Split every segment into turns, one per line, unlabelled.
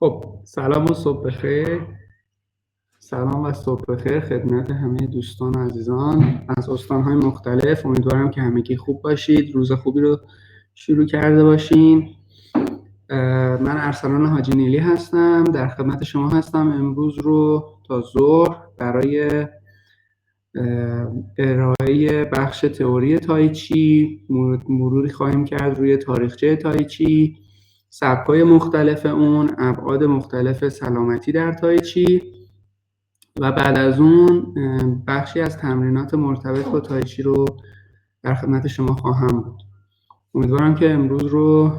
خب سلام و صبح بخیر. سلام و صبح بخیر خدمت همه دوستان و عزیزان از استان‌های مختلف. امیدوارم که همگی خوب باشید، روز خوبی رو شروع کرده باشین. من ارسلان حاجی نیلی هستم، در خدمت شما هستم امروز رو تا ظهر برای ارائه بخش تئوری تایچی. مروری خواهیم کرد روی تاریخچه تایچی، سبک‌های مختلف اون، ابعاد مختلف سلامتی در تایچی و بعد از اون بخشی از تمرینات مرتبط با تایچی رو در خدمت شما خواهم بود. امیدوارم که امروز رو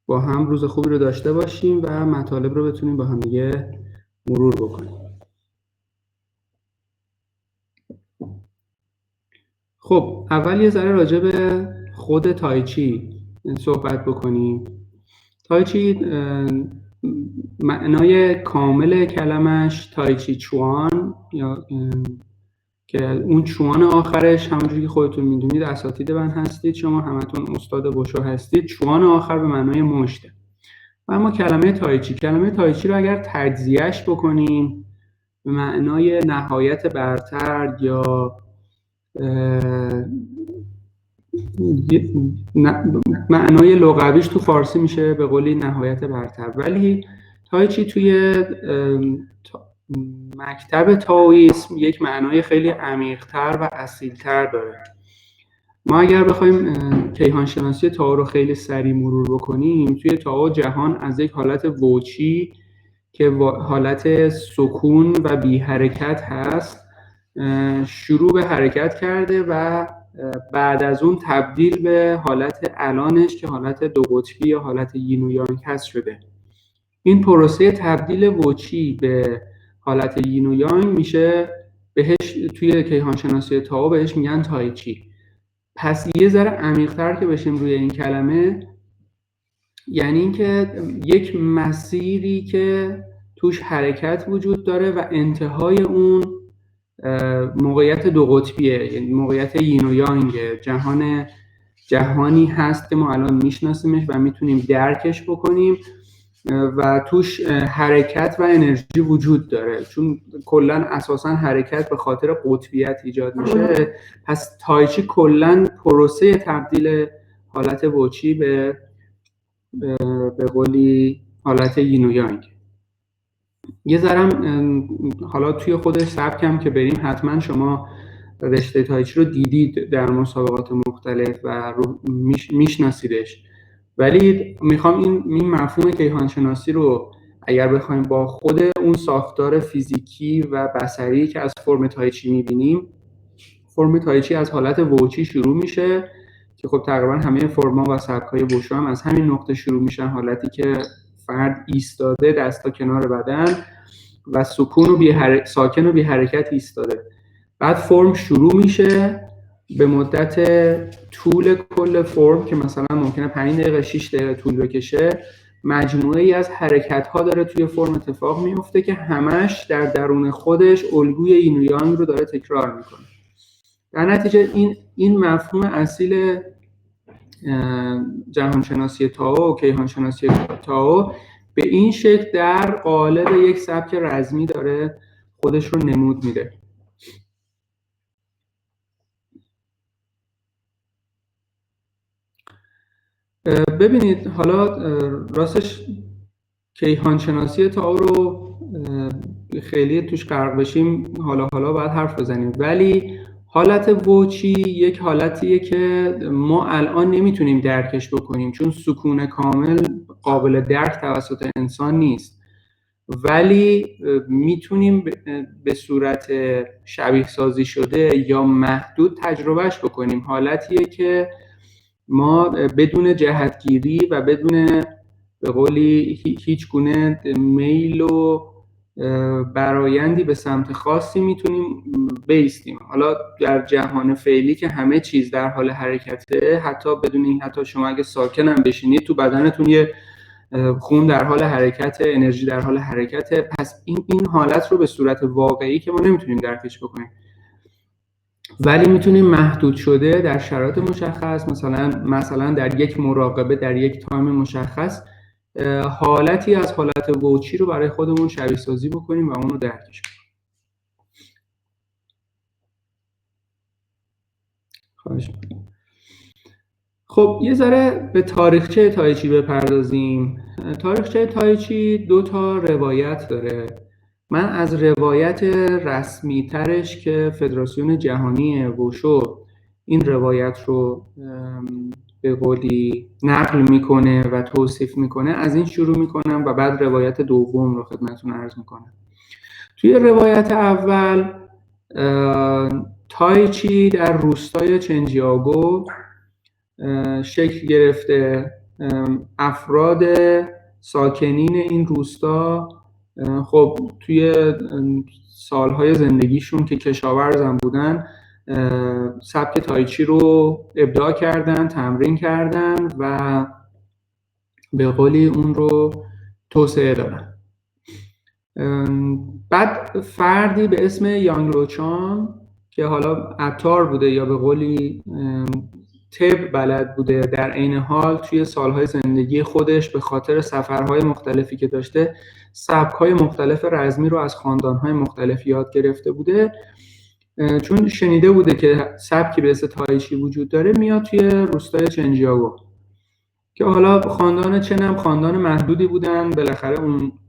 با هم روز خوبی رو داشته باشیم و مطالب رو بتونیم با هم دیگه مرور بکنیم. خب اول یه ذره راجع به خود تایچی صحبت بکنیم. تایچی معنای کامل کلمش تایچی چوان، یا که اون چوان آخرش همونجوری که خودتون میدونید، اساتید من هستید، شما همتون استاد بوشو هستید، چوان آخر به معنای مشته. و اما کلمه تایچی رو اگر تجزیهش بکنیم به معنای نهایت برتر یا معنای لغویش تو فارسی میشه به قولی نهایت برتر، ولی تایچی توی مکتب تائویسم یک معنای خیلی عمیق‌تر و اصیل‌تر داره. ما اگر بخوایم کیهانشناسی تائو رو خیلی سریع مرور بکنیم، توی تائو جهان از یک حالت ووچی که حالت سکون و بی حرکت هست شروع به حرکت کرده و بعد از اون تبدیل به حالت الانش که حالت دو قطبی یا حالت یین و یانگ هست شده. این پروسه تبدیل ووچی به حالت یین و یانگ میشه بهش توی کیهانشناسی تائو بهش میگن تایچی. پس یه ذره عمیق‌تر که بشیم روی این کلمه، یعنی اینکه یک مسیری که توش حرکت وجود داره و انتهای اون موقعیت دو قطبیه، یعنی موقعیت یین و یانگ، جهانی هست که ما الان میشناسیمش و میتونیم درکش بکنیم و توش حرکت و انرژی وجود داره، چون کلا اساسا حرکت به خاطر قطبیت ایجاد میشه. پس تایچی کلا پروسه تبدیل حالت ووچی به قولی حالت یین و یانگ. یه ذرم حالا توی خودش سبکم که بریم، حتما شما رشته تایچی رو دیدید در مسابقات مختلف و میشناسیدش، ولی میخوام این مفهوم کیهانشناسی رو اگر بخوایم با خود اون ساختار فیزیکی و بصری که از فرم تایچی میبینیم، فرم تایچی از حالت ووچی شروع میشه که خب تقریبا همه فرما و سبک‌های ووشو هم از همین نقطه شروع میشن، حالتی که فرد ایستاده، دستا کنار بدن و ساکن و بی حرکت ایستاده. بعد فرم شروع میشه به مدت طول کل فرم که مثلا ممکنه 5 دقیقه 6 دقیقه طول بکشه، مجموعه ای از حرکت ها داره توی فرم اتفاق میفته که همش در درون خودش الگوی یین و یانگ رو داره تکرار میکنه. در نتیجه این مفهوم اصیل جهانشناسی تائو و کیهانشناسی تائو به این شکل در قالب یک سبک رزمی داره خودش رو نمود میده. ببینید حالا راستش کیهانشناسی تائو رو خیلی توش غرق بشیم حالا باید حرف بزنیم، ولی حالت ووچی یک حالتیه که ما الان نمیتونیم درکش بکنیم، چون سکون کامل قابل درک توسط انسان نیست، ولی میتونیم به صورت شبیه سازی شده یا محدود تجربهش بکنیم. حالتیه که ما بدون جهتگیری و بدون به قولی هیچ گونه میل و برایندی به سمت خاصی میتونیم بیستیم. حالا در جهان فعلی که همه چیز در حال حرکته، حتی بدون این، حتی شما اگه ساکن هم بشینید تو بدنتون یه خون در حال حرکت، انرژی در حال حرکته. پس این حالت رو به صورت واقعی که ما نمیتونیم درکش بکنیم. ولی میتونیم محدود شده در شرایط مشخص، مثلا در یک مراقبه در یک تایم مشخص حالتی از حالت ووچی رو برای خودمون شبیه سازی بکنیم و اون رو درکش کنیم. خواهش می‌کنم. خب یه ذره به تاریخچه تایچی بپردازیم. تاریخچه تایچی 2 تا روایت داره. من از روایت رسمی ترش که فدراسیون جهانی ووشو این روایت رو به قولی نقل میکنه و توصیف میکنه از این شروع میکنم و بعد روایت دوم رو خدمتتون عرض میکنم. توی روایت اول تایچی در روستای چنجیاگو شکل گرفته. افراد ساکنین این روستا خب توی سالهای زندگیشون که کشاورزم بودن سبک تایچی رو ابداع کردن، تمرین کردن و به قولی اون رو توسعه دادن. بعد فردی به اسم یانگ لوچان که حالا عطار بوده یا به قولی طب بلد بوده، در عین حال توی سالهای زندگی خودش به خاطر سفرهای مختلفی که داشته سبک‌های مختلف رزمی رو از خاندان‌های مختلف یاد گرفته بوده. چون شنیده بوده که سبکی به اسم تایچی وجود داره، میاد توی روستای چنجیاگو که حالا خاندان چن هم خاندان محدودی بودن. بالاخره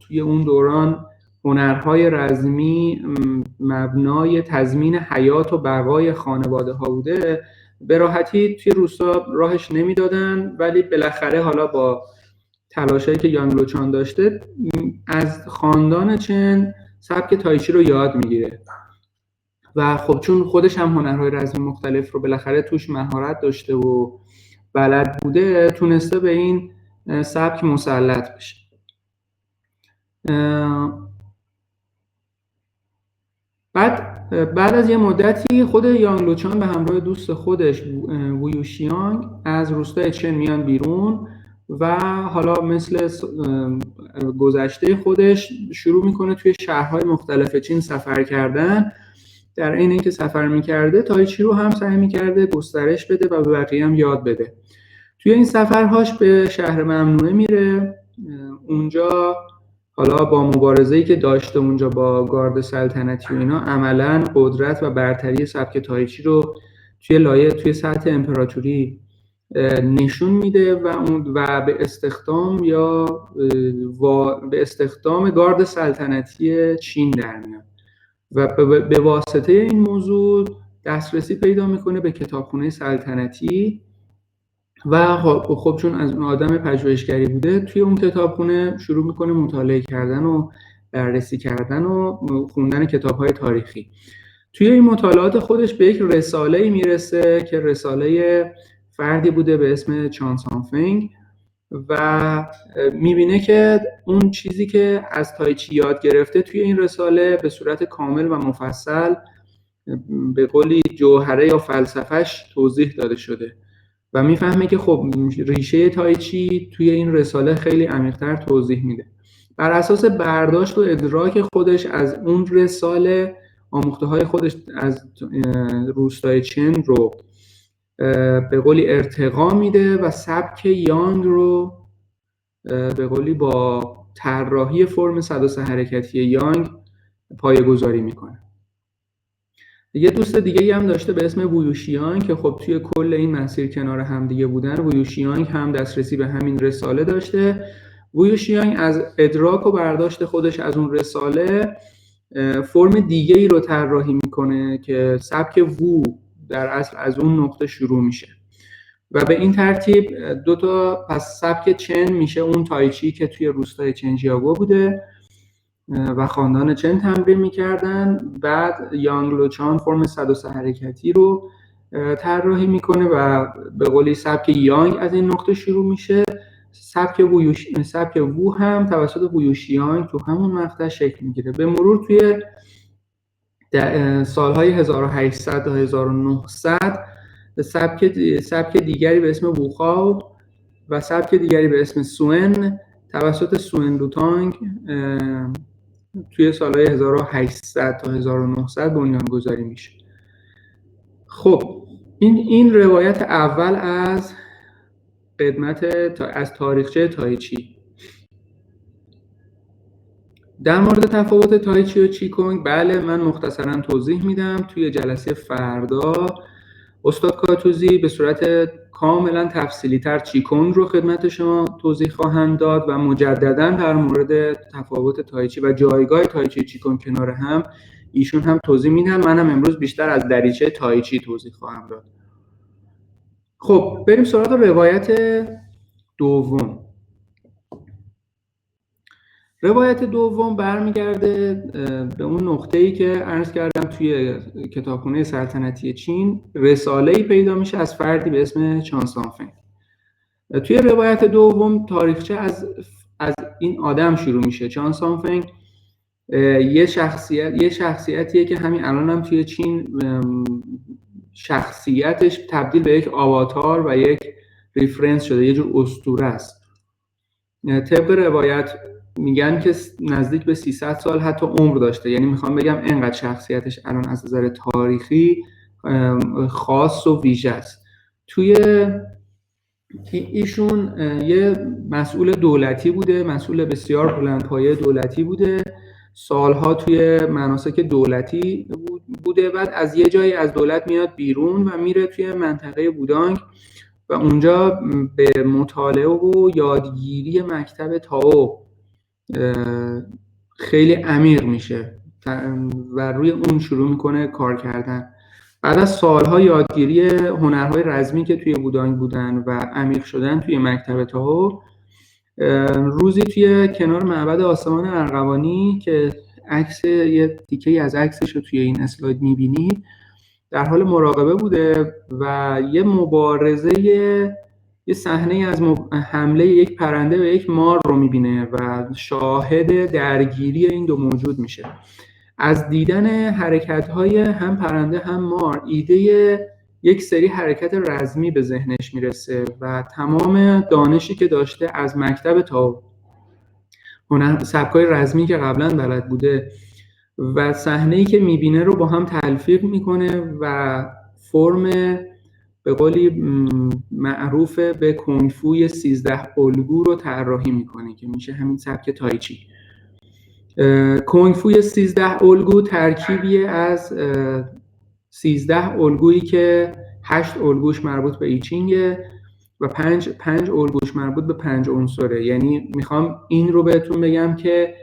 توی اون دوران هنرهای رزمی مبنای تضمین حیات و بقای خانواده ها بوده، به راحتی توی روستا راهش نمیدادن. ولی بالاخره حالا با تلاشایی که یانگ لوچان داشته از خاندان چن سبک تایچی رو یاد میگیره و خب چون خودش هم هنرهای رزمی مختلف رو بالاخره توش مهارت داشته و بلد بوده، تونسته به این سبک مسلط بشه. بعد از یه مدتی خود یانگ لوچان به همراه دوست خودش وویوشیانگ از روستای چن میان بیرون و حالا مثل گذشته خودش شروع میکنه توی شهرهای مختلف چین سفر کردن. در عین اینکه سفر میکرده تایچی رو هم سعی میکرده گسترش بده و به بقیه هم یاد بده. توی این سفرهاش به شهر ممنوعه میره. اونجا حالا با مبارزه‌ای که داشته اونجا با گارد سلطنتی و اینا عملاً قدرت و برتری سبک تایچی رو توی سطح امپراتوری نشون میده و به استخدام گارد سلطنتی چین در میاد و به واسطه این موضوع دسترسی پیدا میکنه به کتابخونه سلطنتی و خب چون از اون آدم پژوهشگری بوده توی اون کتابخونه شروع میکنه مطالعه کردن و بررسی کردن و خوندن کتاب‌های تاریخی. توی این مطالعات خودش به یک رساله‌ای میرسه که رساله فردی بوده به اسم چان سانفنگ و میبینه که اون چیزی که از تایچی یاد گرفته توی این رساله به صورت کامل و مفصل به قولی جوهره یا فلسفهش توضیح داده شده و میفهمه که خب ریشه تایچی توی این رساله خیلی عمیق‌تر توضیح میده. بر اساس برداشت و ادراک خودش از اون رساله آموخته‌های خودش از روستای چن رو به قولی ارتقا میده و سبک یانگ رو به قولی با طراحی فرم 103 حرکتی یانگ پایه‌گذاری میکنه. یه دوست دیگه هم داشته به اسم وویوشیانگ که خب توی کل این مسیر کنار هم دیگه بودن. وویوشیانگ هم دسترسی به همین رساله داشته. وویوشیانگ از ادراک و برداشت خودش از اون رساله فرم دیگه ای رو طراحی میکنه که سبک وو در اصل از اون نقطه شروع میشه و به این ترتیب پس سبک چن میشه اون تایچی که توی روستای چنجیاگو بوده و خاندان چن تمرین میکردن. بعد یانگ لوچان فرم 103 حرکتی رو طراحی میکنه و به قولی سبک یانگ از این نقطه شروع میشه. سبک وو هم توسط وویوشیانگ تو همون مقطع شکل میگیره. به مرور توی سالهای 1800 تا 1900 سبک دیگری به اسم ووخاو و سبک دیگری به اسم سون توسط سون لوتانگ توی سالهای 1800 تا 1900 بنیانگذاری میشه. خب این روایت اول از از تاریخچه تایچی. در مورد تفاوت تایچی و چیکونگ بله من مختصرا توضیح میدم. توی جلسه فردا استاد کاتوزی به صورت کاملا تفصیلی تر چیکونگ رو خدمت شما توضیح خواهند داد و مجددا در مورد تفاوت تایچی و جایگاه تایچی چیکونگ کنار هم ایشون هم توضیح میدن. منم امروز بیشتر از دریچه تایچی توضیح خواهم داد. خب بریم سراغ روایت دوم. روایت دوم برمیگرده به اون نقطه‌ای که عرض کردم توی کتابخونه سلطنتی چین رساله‌ای پیدا میشه از فردی به اسم چان سانفنگ. توی روایت دوم تاریخچه از این آدم شروع میشه. چان سانفنگ یه شخصیتیه که همین الان هم توی چین شخصیتش تبدیل به یک آواتار و یک ریفرنس شده، یه جور اسطوره است. طبق روایت میگن که نزدیک به 300 سال حتی عمر داشته، یعنی میخوام بگم اینقدر شخصیتش الان از نظر تاریخی خاص و ویژه است. توی ایشون یه مسئول دولتی بوده، مسئول بسیار بلندپایه دولتی بوده، سالها توی مناسک دولتی بوده. بعد از یه جایی از دولت میاد بیرون و میره توی منطقه بودانگ و اونجا به مطالعه و یادگیری مکتب تائو خیلی عمیق میشه و روی اون شروع میکنه کار کردن. بعد از سالها یادگیری هنرهای رزمی که توی بودانگ بودن و عمیق شدن توی مکتب تائو، روزی توی کنار معبد آسمان ارغوانی که یه تیکه‌ای از عکسش رو توی این اسلاید میبینید در حال مراقبه بوده و یه صحنه از حمله یک پرنده به یک مار رو میبینه و شاهد درگیری این دو موجود میشه. از دیدن حرکت‌های هم پرنده هم مار ایده یک سری حرکت رزمی به ذهنش میرسه و تمام دانشی که داشته از مکتب تا سبکای رزمی که قبلا بلد بوده و صحنه‌ای که میبینه رو با هم تلفیق میکنه و فرم به قولی معروف به کنگفوی 13 الگو رو طراحی میکنه که میشه همین سبک تایچی. کنگفوی 13 الگو ترکیبی از 13 الگویی که 8 الگوش مربوط به ایچینگه و 5 الگوش مربوط به 5 عنصره. یعنی میخوام این رو بهتون بگم که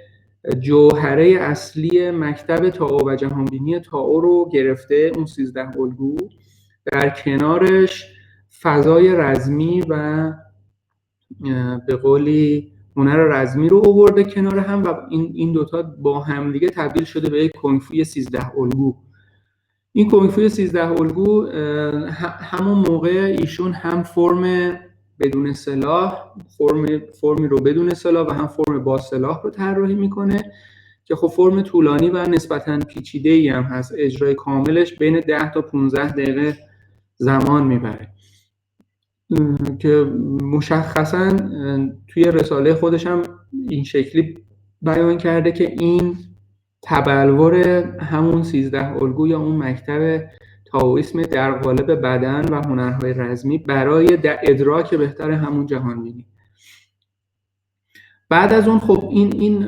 جوهره اصلی مکتب تائو و جهانبینی تائو رو گرفته اون 13 الگو، در کنارش فضای رزمی و به قولی هنر رزمی رو آورده کنار هم و این دوتا با هم دیگه تبدیل شده به یک کنگفوی 13 الگو. این کنگفوی 13 الگو همون موقع ایشون هم فرم بدون سلاح، فرمی رو بدون سلاح و هم فرم با سلاح رو طراحی میکنه که خب فرم طولانی و نسبتاً پیچیده‌ای هم هست. اجرای کاملش بین 10 تا 15 دقیقه زمان میبره که مشخصاً توی رساله خودش هم این شکلی بیان کرده که این تبلور همون 13 الگو یا اون مکتب تائویسم در قالب بدن و هنرهای رزمی برای ادراک بهتر همون جهانبینی. بعد از اون خب این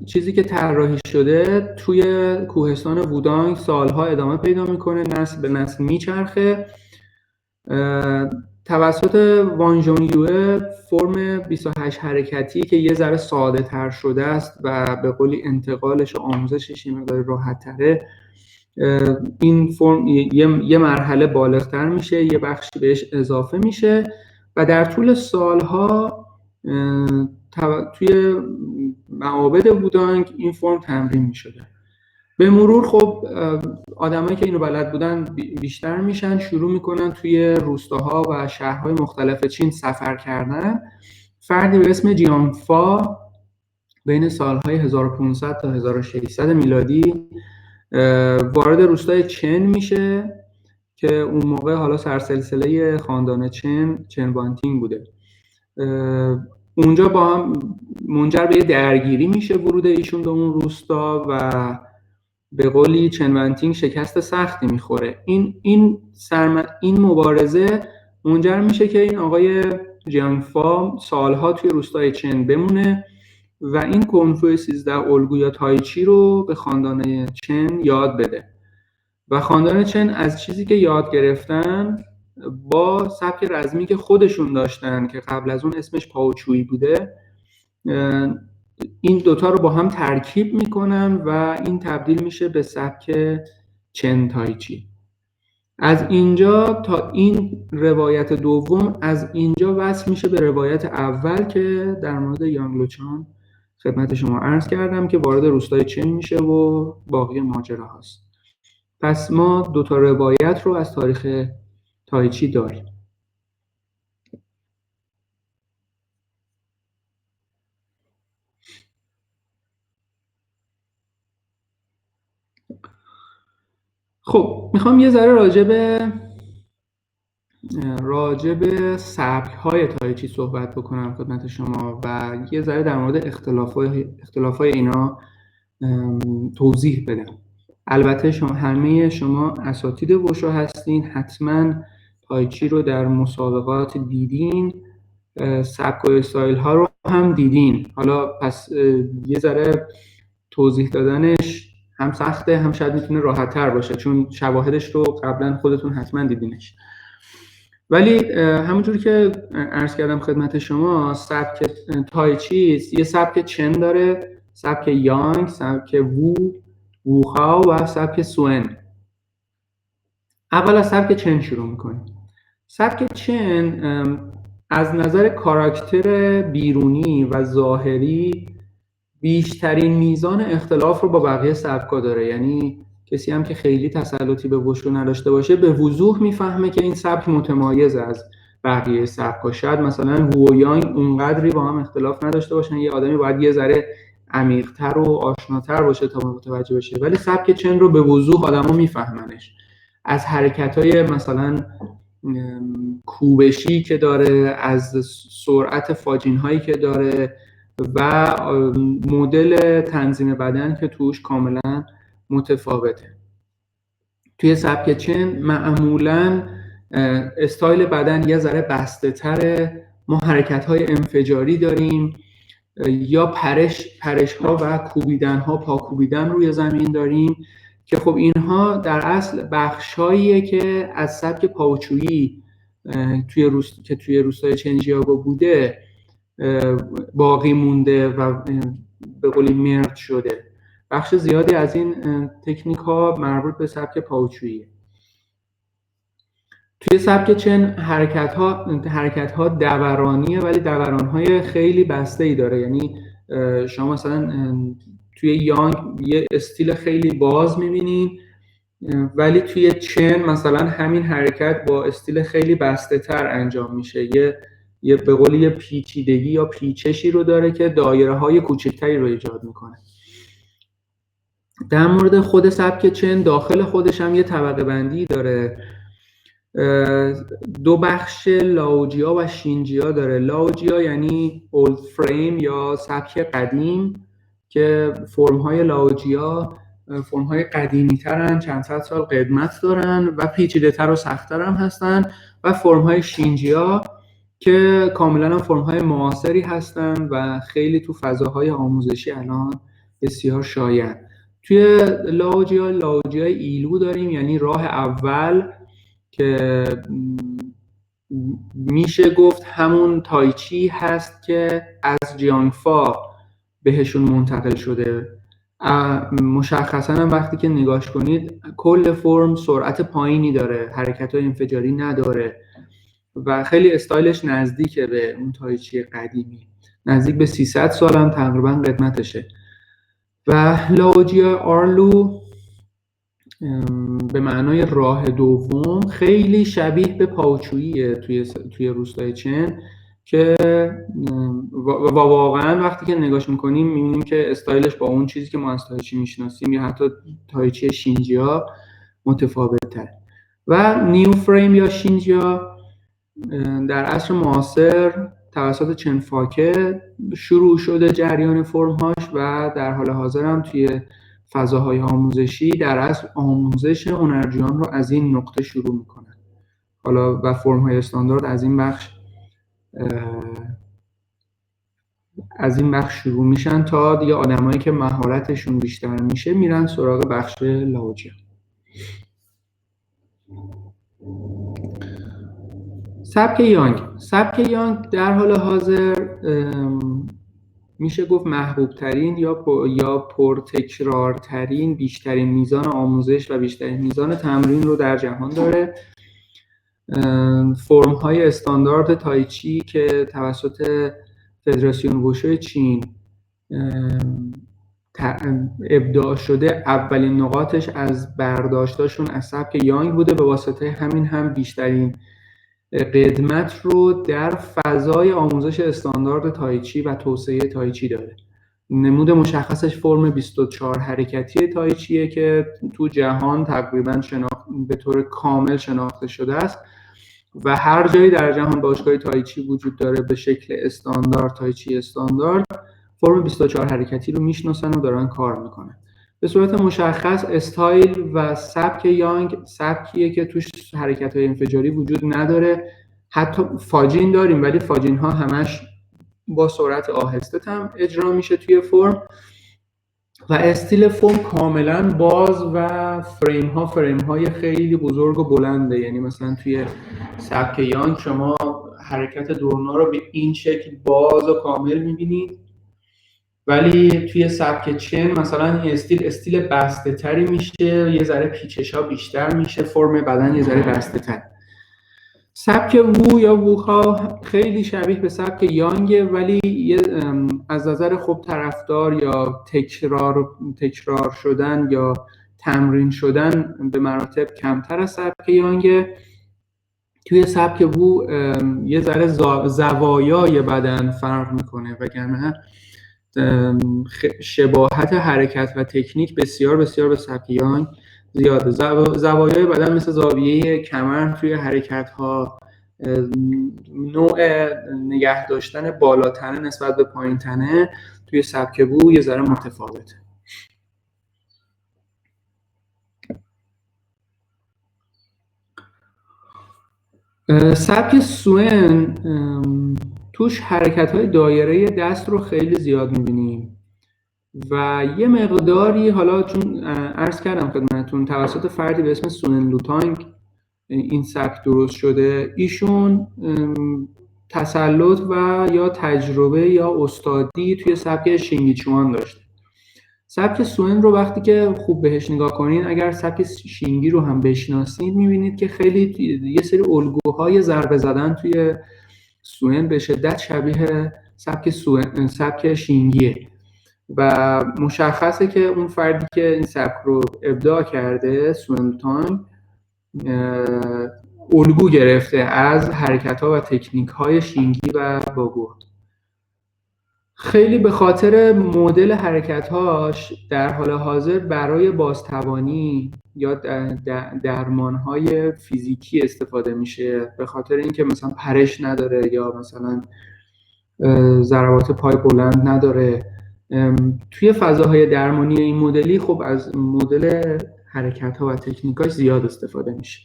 چیزی که طراحی شده توی کوهستان وودانگ سالها ادامه پیدا میکنه، نسل به نسل میچرخه. توسط وان ژونیوه فرم 28 حرکتی که یه ذره ساده تر شده است و به قولی انتقالش و آموزشش یه مقدار راحت تره، این فرم یه مرحله بالغتر میشه، یه بخشی بهش اضافه میشه و در طول سالها توی معابد بودانگ این فرم تمرین میشده. به مرور خب آدمایی که اینو بلد بودن بیشتر میشن، شروع میکنن توی روستاها و شهرهای مختلف چین سفر کردن. فردی به اسم جیانگفا بین سالهای 1500 تا 1600 میلادی وارد روستای چن میشه که اون موقع حالا سرسلسله خاندان چن بانتینگ بوده. اونجا با هم منجر به یه درگیری میشه ورود ایشون به اون روستا و به قولی چنوانتینگ شکست سختی میخوره. این مبارزه منجر میشه که این آقای جیانگفا سالها توی روستای چن بمونه و این کنفوی 13 الگو یا تایچی رو به خاندان چن یاد بده و خاندان چن از چیزی که یاد گرفتن با سبک رزمی که خودشون داشتن که قبل از اون اسمش پاوچویی بوده، این دوتا رو با هم ترکیب میکنن و این تبدیل میشه به سبک چن تایچی. از اینجا تا این روایت دوم از اینجا وصل میشه به روایت اول که در مورد یانگ لوچان خدمت شما عرض کردم که وارد روستای چن میشه و باقی ماجرا هست. پس ما دوتا روایت رو از تاریخ تایچی داریم. خب میخوام یه ذره راجع به سبک‌های تایچی صحبت بکنم خدمت شما و یه ذره در مورد اختلاف‌های اینا توضیح بدم. البته همه شما اساتید وشو هستین، حتما تایچی رو در مسابقات دیدین، سبک و استایل ها رو هم دیدین. حالا پس یه ذره توضیح دادنش هم سخته هم شاید میتونه راحت تر باشه چون شواهدش رو قبلا خودتون حتما دیدینش. ولی همونجور که عرض کردم خدمت شما، سبک تایچی یه سبک چن داره، سبک یانگ، سبک ووخاو و سبک سوئن. اول از سبک چن شروع میکنیم. سبک چن از نظر کاراکتر بیرونی و ظاهری بیشترین میزان اختلاف رو با بقیه سبکا داره. یعنی کسی هم که خیلی تسلطی به وشو نداشته باشه به وضوح میفهمه که این سبک متمایز از بقیه سبکا. شاید مثلا وو و یانگ اونقدری با هم اختلاف نداشته باشن، یه آدمی باید یه ذره عمیق‌تر و آشناتر باشه تا متوجه بشه، ولی سبک چن رو به وضوح آدما میفهمنش. از حرکت‌های مثلا کوبشی که داره، از سرعت فاجین‌هایی که داره و مدل تنظیم بدن که توش کاملا متفاوته. توی سبک چن معمولا استایل بدن یه ذره بسته تره، ما حرکت‌های انفجاری داریم یا پرش ها و کوبیدن ها، پا کوبیدن روی زمین داریم که خب اینها در اصل بخشاییه که از سبک پاوچویی که توی روستای چنجیاگو بوده باقی مونده و به قولی مرد شده. بخش زیادی از این تکنیک ها مربوط به سبک پاوچویی. توی سبک چن حرکت ها دورانیه ولی دوران های خیلی بسته ای داره. یعنی شما مثلا توی یانگ یه استیل خیلی باز میبینین ولی توی چن مثلا همین حرکت با استیل خیلی بسته تر انجام میشه. یه به قولی یه پیچیدگی یا پیچشی رو داره که دایره های کوچکتری رو ایجاد میکنه. در مورد خود سبک چن داخل خودش هم یه طبقه بندی داره. دو بخش لاوجیا و شینجیا داره. لاوجیا یعنی اولد فریم یا سبک قدیم که فرم‌های لاوجیا فرم‌های قدیمی ترن، چند صد سال قدمت دارن و پیچیده‌تر و سخت‌تر هم هستن، و فرم‌های شینجیا که کاملا فرم‌های معاصری هستن و خیلی تو فضاهای آموزشی الان بسیار شایع. توی لاوجیای ایلو داریم، یعنی راه اول که میشه گفت همون تایچی هست که از جیانگفا بهشون منتقل شده. مشخصا هم وقتی که نگاش کنید کل فرم سرعت پایینی داره، حرکت‌های انفجاری نداره و خیلی استایلش نزدیکه به اون تایچی قدیمی، نزدیک به 300 سال هم تقریبا قدمتشه. و لاوجیا آرلو به معنای راه دوم خیلی شبیه به پاوچوییه توی روستای چن که واقعا وقتی که نگاش میکنیم میبینیم که استایلش با اون چیزی که ما از تایچی میشناسیم یا حتی تایچی شینجیا متفاوت تر. و نیو فریم یا شینجیا در عصر معاصر توسط چن فاکه شروع شده جریان فرم‌هاش و در حال حاضر هم توی فضاهای آموزشی در اصل آموزش هنرجویان رو از این نقطه شروع میکنن. حالا و فرم‌های استاندارد از این بخش شروع میشن تا دیگه آدمایی که مهارتشون بیشتر میشه میرن سراغ بخش لاوجیان. سبک یانگ در حال حاضر میشه گفت محبوب ترین یا پرتکرارترین، بیشترین میزان آموزش و بیشترین میزان تمرین رو در جهان داره. فرم های استاندارد تایچی که توسط فدراسیون ووشو چین ابداع شده، اولین نقاطش از برداشتاشون از سبک یانگ بوده، به واسطه همین هم بیشترین قدمت رو در فضای آموزش استاندارد تایچی و توسعه تایچی داره. نمود مشخصش فرم 24 حرکتی تایچیه که تو جهان تقریبا به طور کامل شناخته شده است و هر جایی در جهان باشگاه تایچی وجود داره به شکل استاندارد، تایچی استاندارد، فرم 24 حرکتی رو میشناسن و دارن کار میکنن. به صورت مشخص استایل و سبک یانگ سبکیه که توش حرکت‌های انفجاری وجود نداره. حتی فاجین داریم ولی فاجین ها همش با سرعت آهسته هم اجرا میشه توی فرم و استیل فرم کاملا باز و فریم های خیلی بزرگ و بلنده. یعنی مثلا توی سبک یانگ شما حرکت دورنا رو به این شکل باز و کامل میبینید، ولی توی سبک چن مثلا این استیل بسته تری میشه، یه ذره پیچش ها بیشتر میشه، فرم بدن یه ذره بسته تر. سبک وو یا ووها خیلی شبیه به سبک یانگه، ولی از نظر خوب طرفدار یا تکرار شدن یا تمرین شدن به مراتب کمتر از سبک یانگه. توی سبک وو یه ذره زوایای بدن فرق میکنه، وگرنه شباهت حرکت و تکنیک بسیار بسیار به سبک یانگ زیاده. زوایای بدن مثل زاویه کمر توی حرکت ها، نوع نگه داشتن بالاتنه نسبت به پایین تنه توی سبک وو یه ذره متفاوته. سبک سوئن توش حرکت‌های دایره دست رو خیلی زیاد می‌بینیم و یه مقداری، حالا چون عرض کردم خدمتتون توسط فردی به اسم سونن لوتانگ این سبک درست شده، ایشون تسلط و یا تجربه یا استادی توی سبک شینگیچوان داشته. سبک سوئن رو وقتی که خوب بهش نگاه کنین، اگر سبک شینگی رو هم بشناسید می‌بینید که خیلی یه سری الگوهای ضربه زدن توی سوئن به شدت شبیه سبک شینگیه و مشخصه که اون فردی که این سبک رو ابداع کرده، سونن لوتانگ، الگو گرفته از حرکت‌ها و تکنیک‌های شینگی و باگو. خیلی به خاطر مدل حرکت‌هاش در حال حاضر برای بازتوانی یا درمان‌های فیزیکی استفاده میشه، به خاطر اینکه مثلا پرش نداره یا مثلا ضربات پای بلند نداره. توی فضاهای درمانی این مدلی خب از مدل حرکت‌ها و تکنیکاش زیاد استفاده میشه.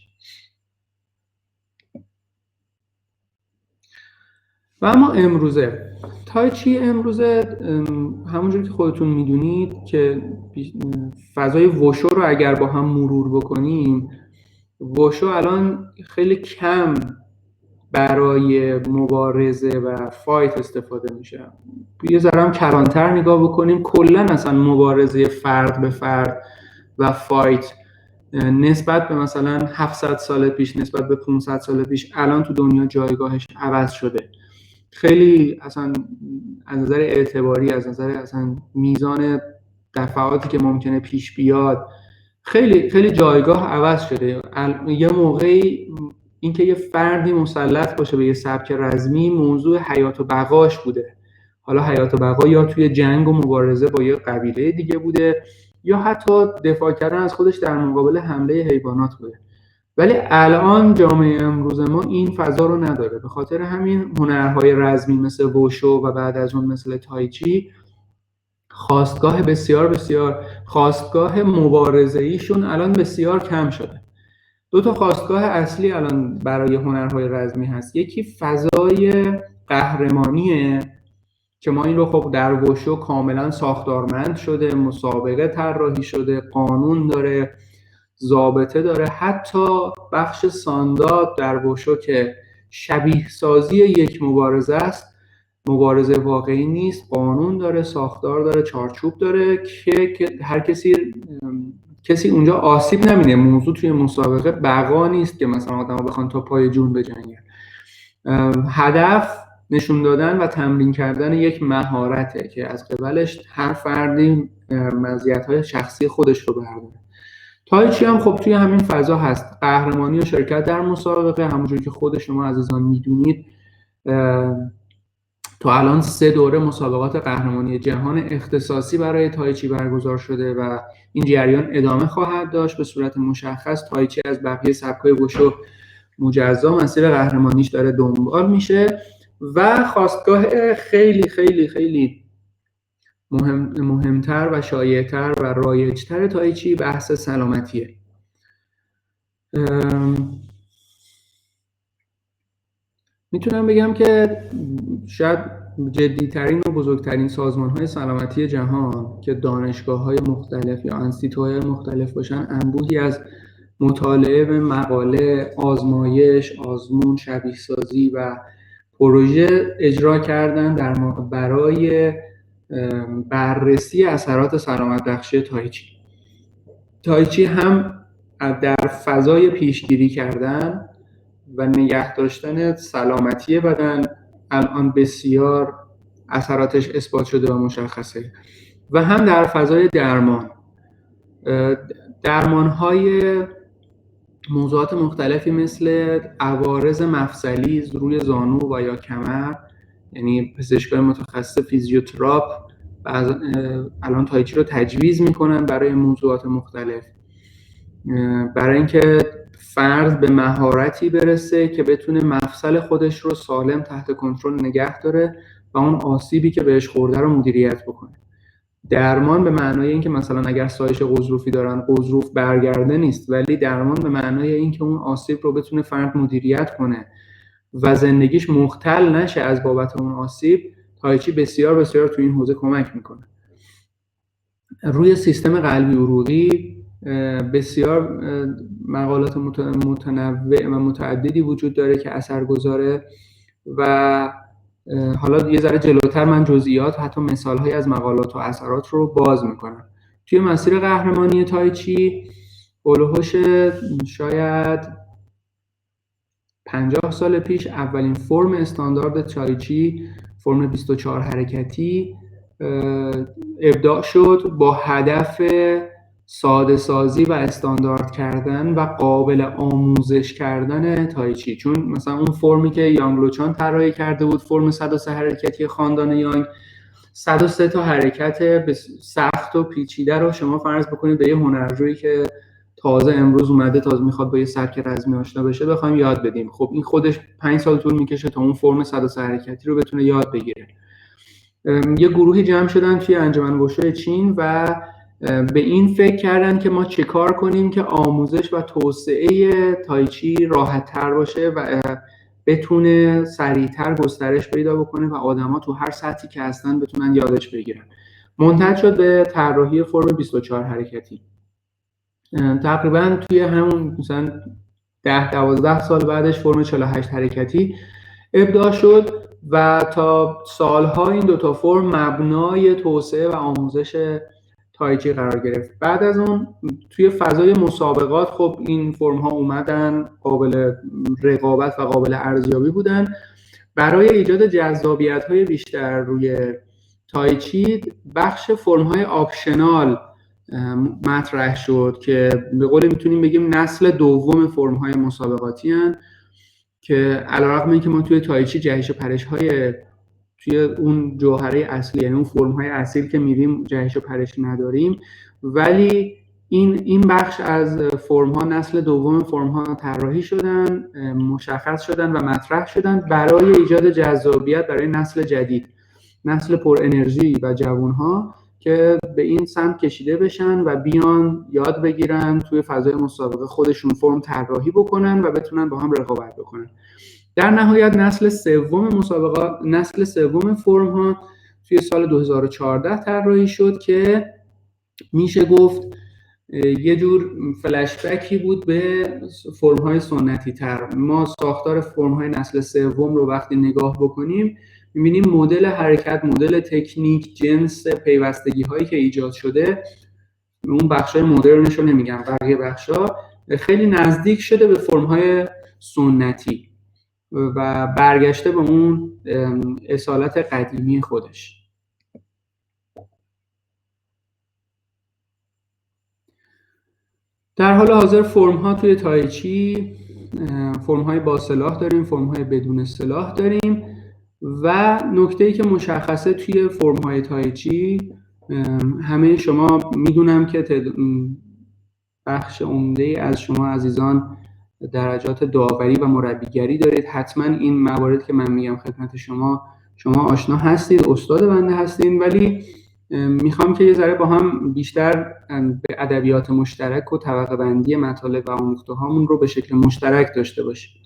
و اما امروزه تایچی همونجور که خودتون میدونید که فضای ووشو رو اگر با هم مرور بکنیم، ووشو الان خیلی کم برای مبارزه و فایت استفاده میشه. یه ذره هم کلانتر نگاه بکنیم، کلا اصلا مبارزه فرد به فرد و فایت نسبت به مثلا 700 سال پیش، نسبت به 500 سال پیش، الان تو دنیا جایگاهش عوض شده. خیلی اصلا از نظر اعتباری، از نظر اصلا میزان دفعاتی که ممکنه پیش بیاد، خیلی خیلی جایگاه عوض شده. یه موقعی اینکه یه فردی مسلط باشه به یه سبک رزمی موضوع حیات و بقاش بوده. حالا حیات و بقا یا توی جنگ و مبارزه با یه قبیله دیگه بوده یا حتی دفاع کردن از خودش در مقابل حمله حیوانات بوده. ولی الان جامعه امروز ما این فضا رو نداره. به خاطر همین هنرهای رزمی مثل ووشو و بعد از اون مثل تایچی خواستگاه خواستگاه مبارزه‌ایشون الان بسیار کم شده. دو تا خواستگاه اصلی الان برای هنرهای رزمی هست. یکی فضای قهرمانیه که ما این رو خب در وشو کاملا ساختارمند شده، مسابقه طراحی شده، قانون داره، ضابطه داره. حتی بخش سانداد در وشو که شبیه سازی یک مبارزه است، مبارزه واقعی نیست، قانون داره، ساختار داره، چارچوب داره که هر کسی اونجا آسیب نبینه. موضوع توی مسابقه بقا نیست که مثلا آدم‌ها بخوان تا پای جون بجنگن. هدف نشون دادن و تمرین کردن یک مهارته که از قبلش هر فردی مزیت‌های شخصی خودش رو برداره. تایچی هم خب توی همین فضا هست، قهرمانی و شرکت در مسابقه. همونجوری که خود شما عزیزان میدونید تا الان 3 دوره مسابقات قهرمانی جهان اختصاصی برای تایچی برگزار شده و این جریان ادامه خواهد داشت به صورت مشخص. تایچی از بقیه سبک‌های وشو مجزا مسیر قهرمانیش داره دنبال میشه. و خواستگاه خیلی خیلی خیلی مهمتر و شایع‌تر و رایج‌تر تایچی بحث سلامتیه. میتونم بگم که شاید جدیترین و بزرگترین سازمان‌های سلامتی جهان که دانشگاه‌های مختلف یا انستیتوهای مختلف باشن، انبوهی از مطالعه، مقاله، آزمایش، آزمون، شبیه سازی و پروژه اجرا کردن برای بررسی اثرات سلامت بخشی تایچی. تایچی هم در فضای پیشگیری کردن و نگه داشتن سلامتی بدن الان بسیار اثراتش اثبات شده و مشخصه، و هم در فضای درمان‌های موضوعات مختلفی مثل عوارض مفصلی روی زانو و یا کمر، یعنی پزشکان متخصص فیزیوتراپ الان تایچی رو تجویز میکنن برای موضوعات مختلف، برای اینکه فرد به مهارتی برسه که بتونه مفصل خودش رو سالم تحت کنترل نگه داره و اون آسیبی که بهش خورده رو مدیریت بکنه. درمان به معنای اینکه مثلا اگر سایش غضروفی دارن غضروف برگرده نیست، ولی درمان به معنای اینکه اون آسیب رو بتونه فرد مدیریت کنه و زندگیش مختل نشه از بابت اون آسیب. تایچی بسیار بسیار تو این حوزه کمک میکنه. روی سیستم قلبی عروقی بسیار مقالات متنوع و متعددی وجود داره که اثر گذاره و حالا یه ذره جلوتر من جزئیات حتی مثال‌های از مقالات و اثرات رو باز میکنم. توی مسیر قهرمانی تایچی هولوحش شاید 50 سال پیش اولین فرم استاندارد تایچی، فرم 24 حرکتی ابداع شد با هدف ساده سازی و استاندارد کردن و قابل آموزش کردن تایچی. چون مثلا اون فرمی که یانگ لوچان طراحی کرده بود، فرم 103 حرکتی خاندان یانگ، 103 تا حرکت سخت و پیچیده رو شما فرض بکنید به یه هنرجویی که تازه امروز اومده، تازه میخواد با یه سبک رزمی آشنا بشه، بخوایم یاد بدیم، خب این خودش 5 سال طول میکشه تا اون فرم 103 حرکتی رو بتونه یاد بگیره. یه گروهی جمع شدن توی انجمن وشو چین و به این فکر کردن که ما چه کار کنیم که آموزش و توسعه تایچی راحت تر باشه و بتونه سریعتر گسترش پیدا بکنه و آدما تو هر سطحی که هستن بتونن یادش بگیرن. منتج شد به طراحی فرم 24 حرکتی. تقریبا توی همون مثلا 10-12 سال بعدش فرم 48 حرکتی ابداع شد و تا سالها این دوتا فرم مبنای توسعه و آموزش تایچی قرار گرفت. بعد از اون توی فضای مسابقات خب این فرم ها اومدن، قابل رقابت و قابل ارزیابی بودن. برای ایجاد جذابیت های بیشتر روی تایچی بخش فرم های آپشنال مطرح شد که به قول میتونیم بگیم نسل دوم فرم های مسابقاتی هن که علیرغم اینکه ما توی تایچی جهش و پرش های توی اون جوهره اصلی، یعنی اون فرم های اصیل که میریم جهش و پرش نداریم، ولی این بخش از فرم ها، نسل دوم فرم ها طراحی شدن، مشخص شدن و مطرح شدن برای ایجاد جذابیت برای نسل جدید، نسل پر انرژی و جوان ها که به این سمت کشیده بشن و بیان یاد بگیرن توی فضای مسابقه خودشون فرم طراحی بکنن و بتونن با هم رقابت بکنن. در نهایت نسل سوم فرم ها توی سال 2014 طراحی شد که میشه گفت یه جور فلشبکی بود به فرم‌های سنتی تر. ما ساختار فرم‌های نسل سوم رو وقتی نگاه بکنیم می‌بینیم مدل حرکت، مدل تکنیک، جنس پیوستگی‌هایی که ایجاد شده، اون بخشای مدرنش رو نمیگم، بقیه بخشا خیلی نزدیک شده به فرم‌های سنتی و برگشته به اون اصالت قدیمی خودش. در حال حاضر فرم ها توی تایچی فرم های با سلاح داریم، فرم های بدون سلاح داریم و نکته‌ای که مشخصه توی فرم های تایچی، همه شما میدونم که بخش عمده از شما عزیزان درجات داوری و مربیگری دارید. حتما این موارد که من میگم خدمت شما آشنا هستید، استاد بنده هستید، ولی میخوام که یه ذره با هم بیشتر به ادبیات مشترک و طبقه بندی مطالب و آموخته هامون رو به شکل مشترک داشته باشیم.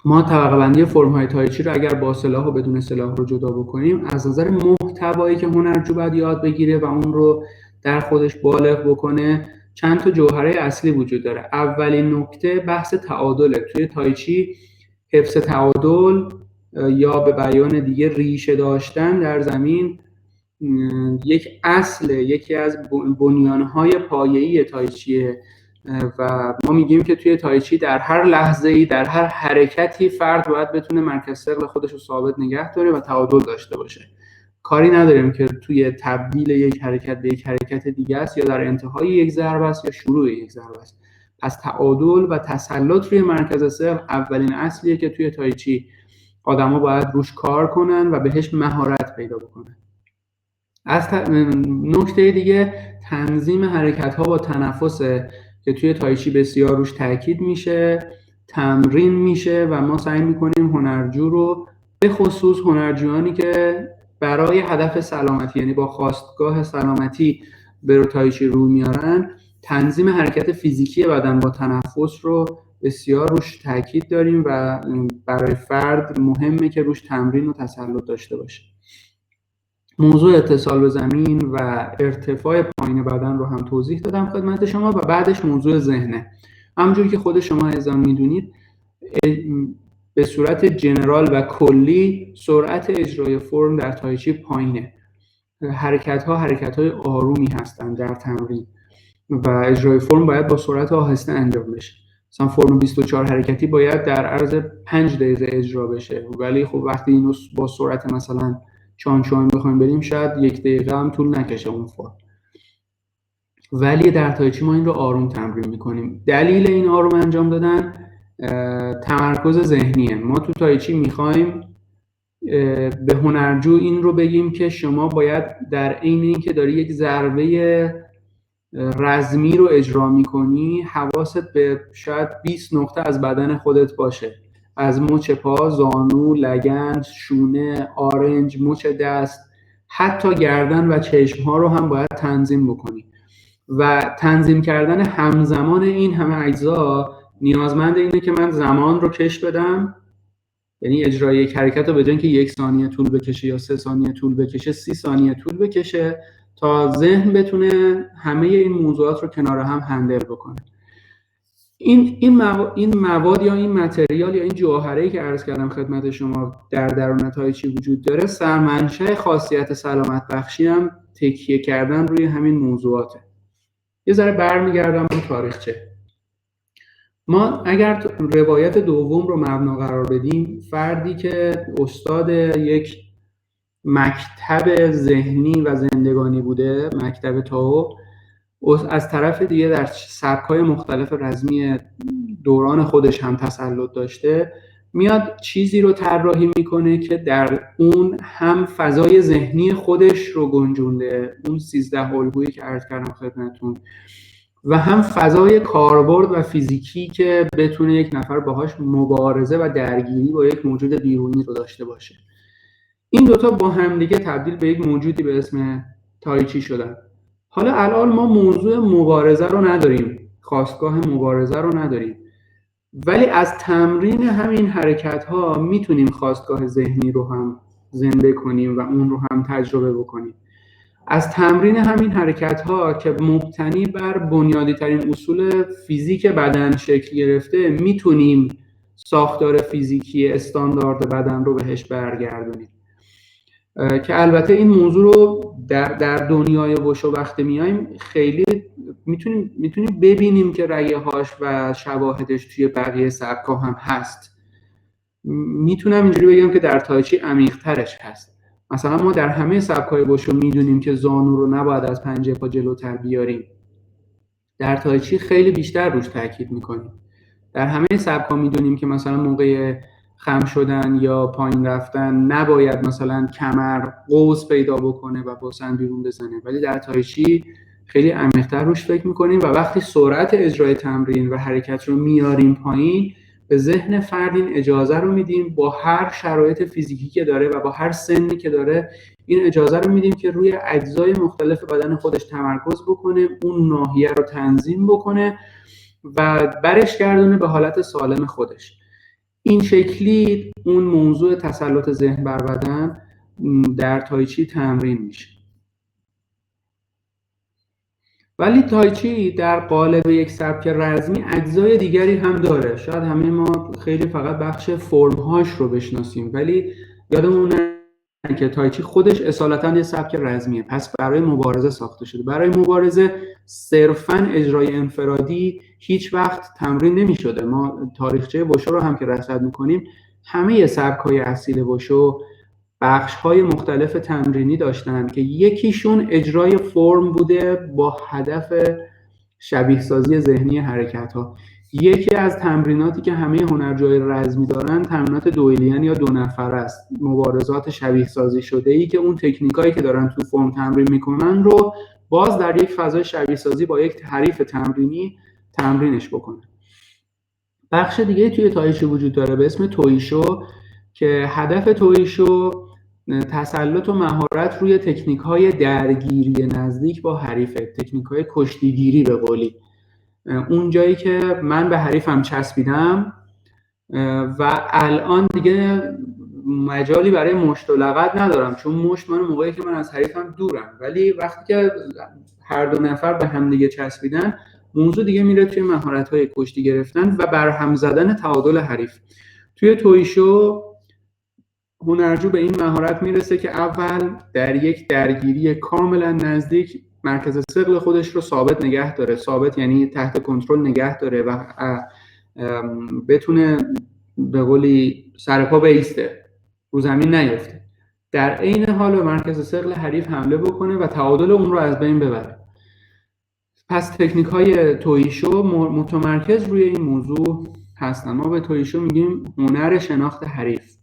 ما طبقه بندی فرم های تایچی رو اگر با سلاح و بدون سلاح رو جدا بکنیم، از نظر محتوایی که هنرجو باید یاد بگیره و اون رو در خودش بالغ بکنه، چند تا جوهره اصلی وجود داره. اولین نکته بحث تعادله. توی تایچی حفظ تعادل یا به بیان دیگه ریشه داشتن در زمین یک اصل، یکی از بنیانهای پایه‌ای تایچیه و ما میگیم که توی تایچی در هر لحظه‌ای، در هر حرکتی فرد باید بتونه مرکز ثقل خودش رو ثابت نگه داره و تعادل داشته باشه. کاری نداریم که توی تبدیل یک حرکت به یک حرکت دیگه است یا در انتهای یک ضربه است یا شروع یک ضربه است. پس تعادل و تسلط روی مرکز ثقل اولین اصلیه که توی تایچی آدما باید روش کار کنن و بهش مهارت پیدا بکنن. از نکته دیگه تنظیم حرکت‌ها با تنفس که توی تایچی بسیار روش تاکید میشه، تمرین میشه و ما سعی میکنیم هنرجو رو، به خصوص هنرجویانی که برای هدف سلامتی، یعنی با خواستگاه سلامتی به تایچی رو میارن، تنظیم حرکت فیزیکی بدن با تنفس رو بسیار روش تاکید داریم و برای فرد مهمه که روش تمرین و تسلط داشته باشه. موضوع اتصال به زمین و ارتفاع پایین بدن رو هم توضیح دادم خدمت شما و بعدش موضوع ذهنه. همونجوری که خود شما ایضا میدونید به صورت جنرال و کلی سرعت اجرای فرم در تایچی پایینه. حرکت‌های آرومی هستند در تمرین و اجرای فرم باید با سرعت آهسته انجام بشه. مثلا فرم 24 حرکتی باید در عرض 5 دقیقه اجرا بشه، ولی خب وقتی اینو با سرعت مثلا چان بخوایم بریم شاید 1 دقیقه هم طول نکشه اون فرم. ولی در تایچی ما این رو آروم تمرین میکنیم. دلیل این آروم انجام دادن تمرکز ذهنیه. ما تو تایچی میخوایم به هنرجو این رو بگیم که شما باید در عین اینکه داری یک ضربه رزمی رو اجرا میکنی، حواست به شاید 20 نقطه از بدن خودت باشه، از مچ پا، زانو، لگن، شونه، آرنج، مچ دست، حتی گردن و چشم ها رو هم باید تنظیم بکنی و تنظیم کردن همزمان این همه اجزا نیازمند اینه که من زمان رو کش بدم، یعنی اجرای یک حرکت رو به جای اینکه 1 ثانیه طول بکشه یا 3 ثانیه طول بکشه 30 ثانیه طول بکشه تا ذهن بتونه همه این موضوعات رو کنار هم هندل بکنه. این مواد یا این متریال یا این جوهره‌ای که عرض کردم خدمت شما در درون تایچی وجود داره، سرمنشأ خاصیت سلامت بخشی هم تکیه کردن روی همین موضوعاته. یه ذره برمیگردم به تاریخچه. ما اگر روایت دوم رو مبنا قرار بدیم، فردی که استاد یک مکتب ذهنی و زندگانی بوده، مکتب تائو، از طرف دیگه در سبک‌های مختلف رزمی دوران خودش هم تسلط داشته، میاد چیزی رو طراحی میکنه که در اون هم فضای ذهنی خودش رو گنجونده، اون 13 الگویی که عرض کردم خدمتتون، و هم فضای کاربرد و فیزیکی که بتونه یک نفر باهاش مبارزه و درگیری با یک موجود بیرونی رو داشته باشه. این دوتا با هم دیگه تبدیل به یک موجودی به اسم تایچی شدن. حالا الان ما موضوع مبارزه رو نداریم، خاستگاه مبارزه رو نداریم، ولی از تمرین همین حرکت ها میتونیم خاستگاه ذهنی رو هم زنده کنیم و اون رو هم تجربه بکنیم. از تمرین همین حرکت ها که مبتنی بر بنیادی ترین اصول فیزیک بدن شکل گرفته میتونیم ساختار فیزیکی استاندارد بدن رو بهش برگردونیم. که البته این موضوع رو در دنیای وشو وقتی میایم خیلی میتونیم ببینیم که رگه هاش و شواهدش توی بقیه سبک‌ها هم هست. میتونم اینجوری بگم که در تایچی عمیق ترش هست. مثلا ما در همه سبک‌های وشو میدونیم که زانو رو نباید از پنجه پا جلوتر بیاریم. در تایچی خیلی بیشتر روش تاکید میکنیم. در همه سبک‌ها میدونیم که مثلا موقع خم شدن یا پایین رفتن نباید مثلا کمر قوس پیدا بکنه و باسن بیرون بزنه، ولی در تایچی خیلی عمیق‌تر روش فکر میکنیم و وقتی سرعت اجرای تمرین و حرکت رو میاریم پایین به ذهن فرد این اجازه رو میدیم با هر شرایط فیزیکی که داره و با هر سنی که داره این اجازه رو میدیم که روی اجزای مختلف بدن خودش تمرکز بکنه، اون ناحیه رو تنظیم بکنه و برش گردونه به حالت سالم خودش. این شکلی اون موضوع تسلط ذهن بر بدن در تایچی تمرین میشه. ولی تایچی در قالب یک سبک رزمی اجزای دیگری هم داره. شاید همه ما خیلی فقط بخش فرم‌هاش رو بشناسیم، ولی یادمون نره که تایچی خودش اصالتاً یه سبک رزمیه، پس برای مبارزه ساخته شده. برای مبارزه صرفاً اجرای انفرادی هیچ وقت تمرین نمی‌شده. ما تاریخچه وشو رو هم که رصد می‌کنیم، همه سبک‌های اصیل وشو بخش‌های مختلف تمرینی داشتن که یکیشون اجرای فرم بوده با هدف شبیه سازی ذهنی حرکت‌ها. یکی از تمریناتی که همه هنرجوهای رزمی دارن تمرینات دوئلیان یا دو نفره است، مبارزات شبیه سازی شده‌ای که اون تکنیکایی که دارن تو فرم تمرین میکنن رو باز در یک فضای شبیه سازی با یک حریف تمرینی تمرینش بکنن. بخش دیگه توی تایچی وجود داره به اسم تویشو که هدف تویشو تسلط و مهارت روی تکنیک‌های درگیری نزدیک با حریفه، تکنیک‌های کشتیگیری به قولی. اون جایی که من به حریفم چسبیدم و الان دیگه مجالی برای مشت و لغت ندارم، چون مشت من موقعی که من از حریفم دورم، ولی وقتی که هر دو نفر به هم دیگه چسبیدن موضوع دیگه میره توی مهارت‌های کشتی گرفتن و برهم زدن تعادل حریف. توی تویشو هنرجو به این مهارت میرسه که اول در یک درگیری کاملا نزدیک مرکز ثقل خودش رو ثابت نگه داره. ثابت یعنی تحت کنترل نگه داره و بتونه به قولی سر پا بیسته، رو زمین نیفته. در عین حال به مرکز ثقل حریف حمله بکنه و تعادل اون رو از بین ببره. پس تکنیک های تویشو متمرکز روی این موضوع هستن. ما به تویشو میگیم هنر شناخت حریف.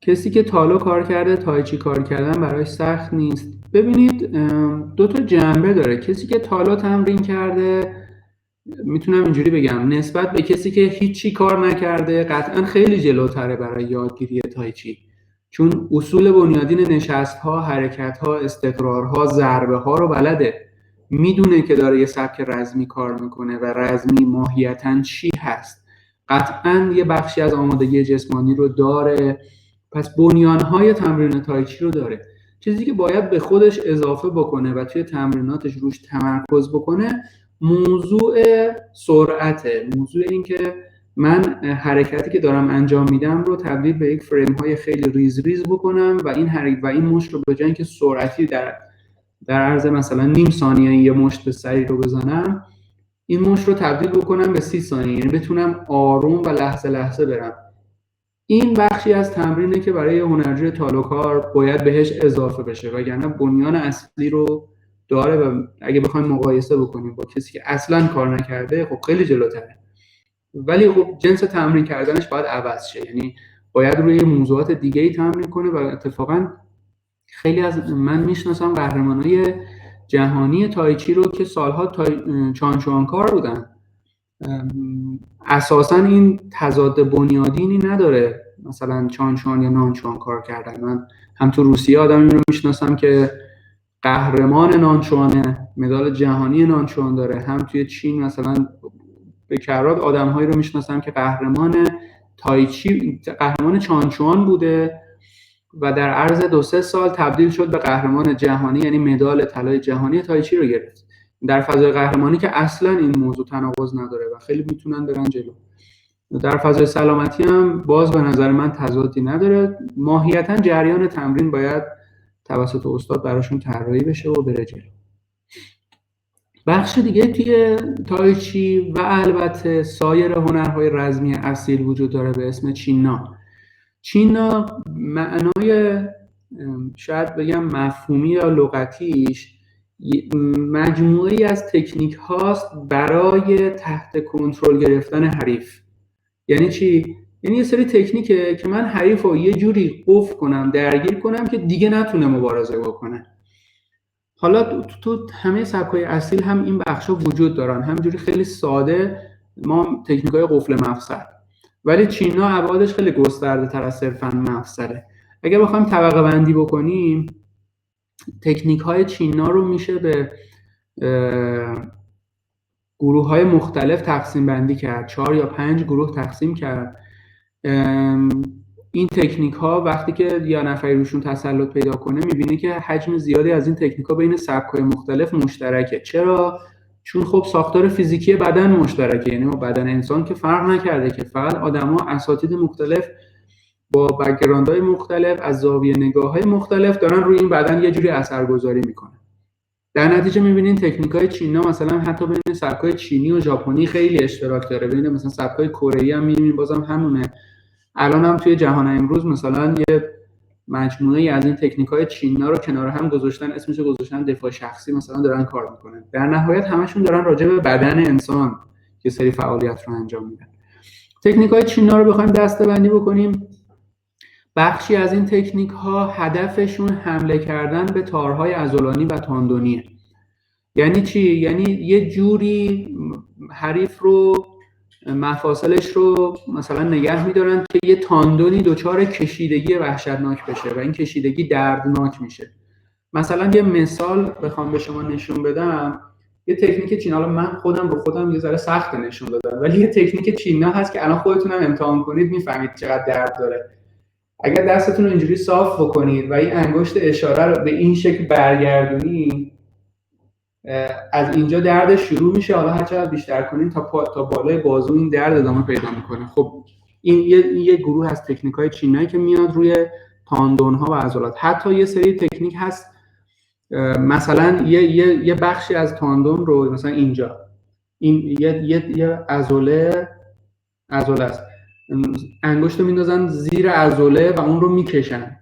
کسی که تالو کار کرده تایچی کار کردن برایش سخت نیست. ببینید دو تا جنبه داره. کسی که تالو تمرین کرده میتونم اینجوری بگم نسبت به کسی که هیچی کار نکرده قطعا خیلی جلوتره برای یادگیری تایچی، چون اصول بنیادین نشست‌ها، حرکت‌ها، استقرارها، ضربه‌ها رو بلده. میدونه که داره یه سبک رزمی کار میکنه و رزمی ماهیتاً چی هست. قطعاً یه بخشی از آمادگی جسمانی رو داره، پس بنیانهای تمرین تایچی رو داره. چیزی که باید به خودش اضافه بکنه و توی تمریناتش روش تمرکز بکنه موضوع سرعته. موضوع این که من حرکتی که دارم انجام میدم رو تبدیل به یک فریم های خیلی ریز ریز بکنم و این مشت رو به جای اینکه سرعتی در عرض مثلا نیم ثانیه یه مشت سریع رو بزنم، این مشت رو تبدیل بکنم به 30 ثانیه، یعنی بتونم آروم و لحظه لحظه برم. این بخشی از تمرینه که برای هنرجوی تالوکار باید بهش اضافه بشه، وگرنه بنیان اصلی رو داره و اگه بخوایم مقایسه بکنیم با کسی که اصلا کار نکرده خب خیلی جلوتره. ولی خب جنس تمرین کردنش باید عوض شه، یعنی باید روی موضوعات دیگه‌ای تمرین کنه. و اتفاقا خیلی از من میشناسم قهرمانای جهانی تایچی رو که سالها چانچوانکار بودن. اساسا این تضاد بنیادینی نداره. مثلا چانچوان یا نانچوان کار کردن. من هم تو روسیه آدمی رو میشناسم که قهرمان نانچوانه، مدال جهانی نانچوان داره. هم توی چین مثلا به کرات آدم‌هایی رو میشناسم که قهرمان تایچی، قهرمان چانچوان بوده و در عرض 2-3 سال تبدیل شد به قهرمان جهانی، یعنی مدال طلای جهانی تایچی رو گرفت. در فضای قهرمانی که اصلا این موضوع تناقض نداره و خیلی میتونن برن جلو. در فضای سلامتی هم باز به نظر من تضادی نداره. ماهیتا جریان تمرین باید توسط استاد براشون طراحی بشه و بره جلو. بخش دیگه توی تایچی و البته سایر هنرهای رزمی اصیل وجود داره به اسم چینا. چینا معنای شاید بگم مفهومی یا لغتیش مجموعه‌ای از تکنیک هاست برای تحت کنترل گرفتن حریف. یعنی چی؟ یعنی یه سری تکنیکه که من حریف رو یه جوری قفل کنم، درگیر کنم که دیگه نتونه مبارزه بکنه. حالا تو همه سبک‌های اصیل هم این بخشا وجود دارن، همینجوری خیلی ساده ما تکنیک‌های قفل مفصل، ولی چینا ابعادش خیلی گسترده تر از صرفاً مفصله. اگر بخوایم طبقه بندی بکنیم، تکنیک‌های چینا رو میشه به گروه‌های مختلف تقسیم بندی کرد، 4 یا 5 گروه تقسیم کرد. این تکنیک ها وقتی که یه نفری روشون تسلط پیدا کنه میبینی که حجم زیادی از این تکنیک ها بین سبک‌های مختلف مشترکه. چرا؟ چون خب ساختار فیزیکی بدن مشترکه، یعنی با بدن انسان که فرق نکرده که، فقط آدما اساتید مختلف با بک‌گراندهای مختلف از زاویه نگاه‌های مختلف دارن روی این بدن یه جوری اثرگذاری میکنن. در نتیجه میبینین تکنیک‌های چینا مثلا حتی بین سبک‌های چینی و ژاپنی خیلی اشتراک داره، بین مثلا سبک‌های کره‌ای هم میبینین بازم همونه. الان هم توی جهان امروز مثلا یه مجموعه از این تکنیک‌های چینا رو کنار هم گذاشتن، اسمش رو گذاشتن دفاع شخصی، مثلا دارن کار میکنن. در نهایت همشون دارن راجع به بدن انسان یه سری فعالیت رو انجام میدن. تکنیک‌های چینا رو بخوایم دسته‌بندی بکنیم، بخشی از این تکنیک‌ها هدفشون حمله کردن به تارهای عضلانی و تاندونیه. یعنی چی؟ یعنی یه جوری حریف رو، مفاصلش رو مثلا نگه می‌دارن که یه تاندونی دچار کشیدگی وحشتناک بشه و این کشیدگی دردناک میشه. مثلا یه مثال بخوام به شما نشون بدم، یه تکنیک چینا، حالا من خودم رو خودم یه ذره سخت نشون دادم، ولی یه تکنیک چینا هست که الان خودتون هم امتحان کنید میفهمید چقدر درد داره. اگر دستتون رو اینجوری صاف بکنید و این انگشت اشاره رو به این شکل برگردونید، از اینجا درد شروع میشه. حالا هر چقدر بیشتر کنین تا بالای بازو این درد ادامه پیدا میکنه. خب این یه گروه از تکنیک‌های چینایی که میاد روی تاندون‌ها و عضلات. حتی یه سری تکنیک هست مثلا یه بخشی از تاندون رو مثلا اینجا این یه عضله است، انگشت رو میندازن زیر عضله و اون رو میکشن.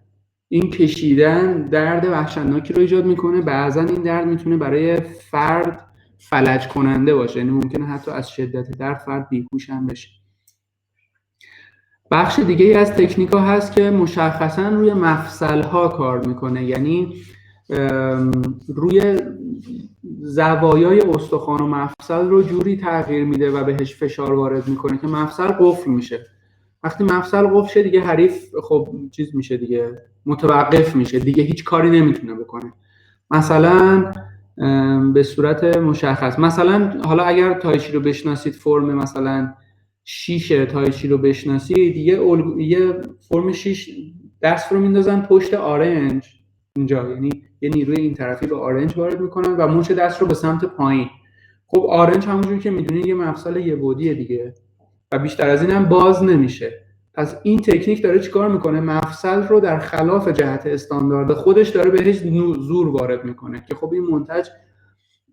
این کشیدن درد وحشتناکی رو ایجاد میکنه. بعضا این درد میتونه برای فرد فلج کننده باشه، یعنی ممکنه حتی از شدت درد فرد بیهوش هم بشه. بخش دیگه ای از تکنیک‌ها هست که مشخصا روی مفصل‌ها کار میکنه، یعنی روی زوایای استخوان و مفصل رو جوری تغییر میده و بهش فشار وارد میکنه که مفصل قفل میشه. وقتی مفصل قفل شه دیگه حریف خب چیز میشه دیگه، متوقف میشه دیگه، هیچ کاری نمیتونه بکنه. مثلا به صورت مشخص، مثلا حالا اگر تایچی رو بشناسید، فرم مثلا شیش تایچی رو بشناسید، یه فرم شیش، دست رو میندازن پشت آرنج اینجا، یعنی یه نیروی این طرفی به آرنج وارد میکنن و مچ دست رو به سمت پایین. خب آرنج همونجوری که میدونید یه مفصل یه بعدیه دیگه و بیشتر از این هم باز نمیشه. پس این تکنیک داره چیکار میکنه؟ مفصل رو در خلاف جهت استاندارد خودش داره بهش زور وارد میکنه که خب این منتج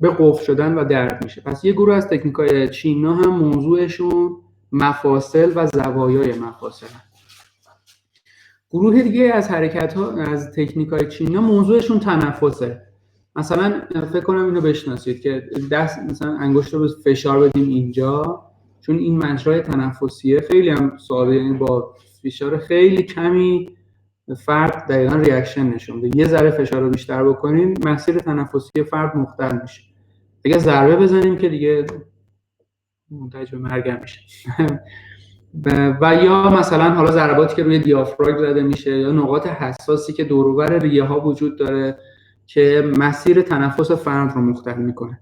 به قفل شدن و درد میشه. پس یه گروه از تکنیک‌های چینا هم موضوعشون مفاصل و زوایای مفاصل. گروه دیگه از حرکت‌ها از تکنیک‌های چینا موضوعشون تنفسه. مثلا فکر کنم اینو بشناسید که دست مثلا انگشت رو به فشار بدیم اینجا، چون این مجرای تنفسیه خیلی هم ساده، یعنی با فشار خیلی کمی فرد دقیقاً ریاکشن نشون میده. یه ذره فشار رو بیشتر بکنین مسیر تنفسی فرد مختل میشه. اگه ضربه بزنیم که دیگه منتج به مرگ میشه. و یا مثلا حالا ضرباتی که روی دیافراگم زده میشه یا نقاط حساسی که دور و بر ریه ها وجود داره که مسیر تنفس فرد رو مختل میکنه.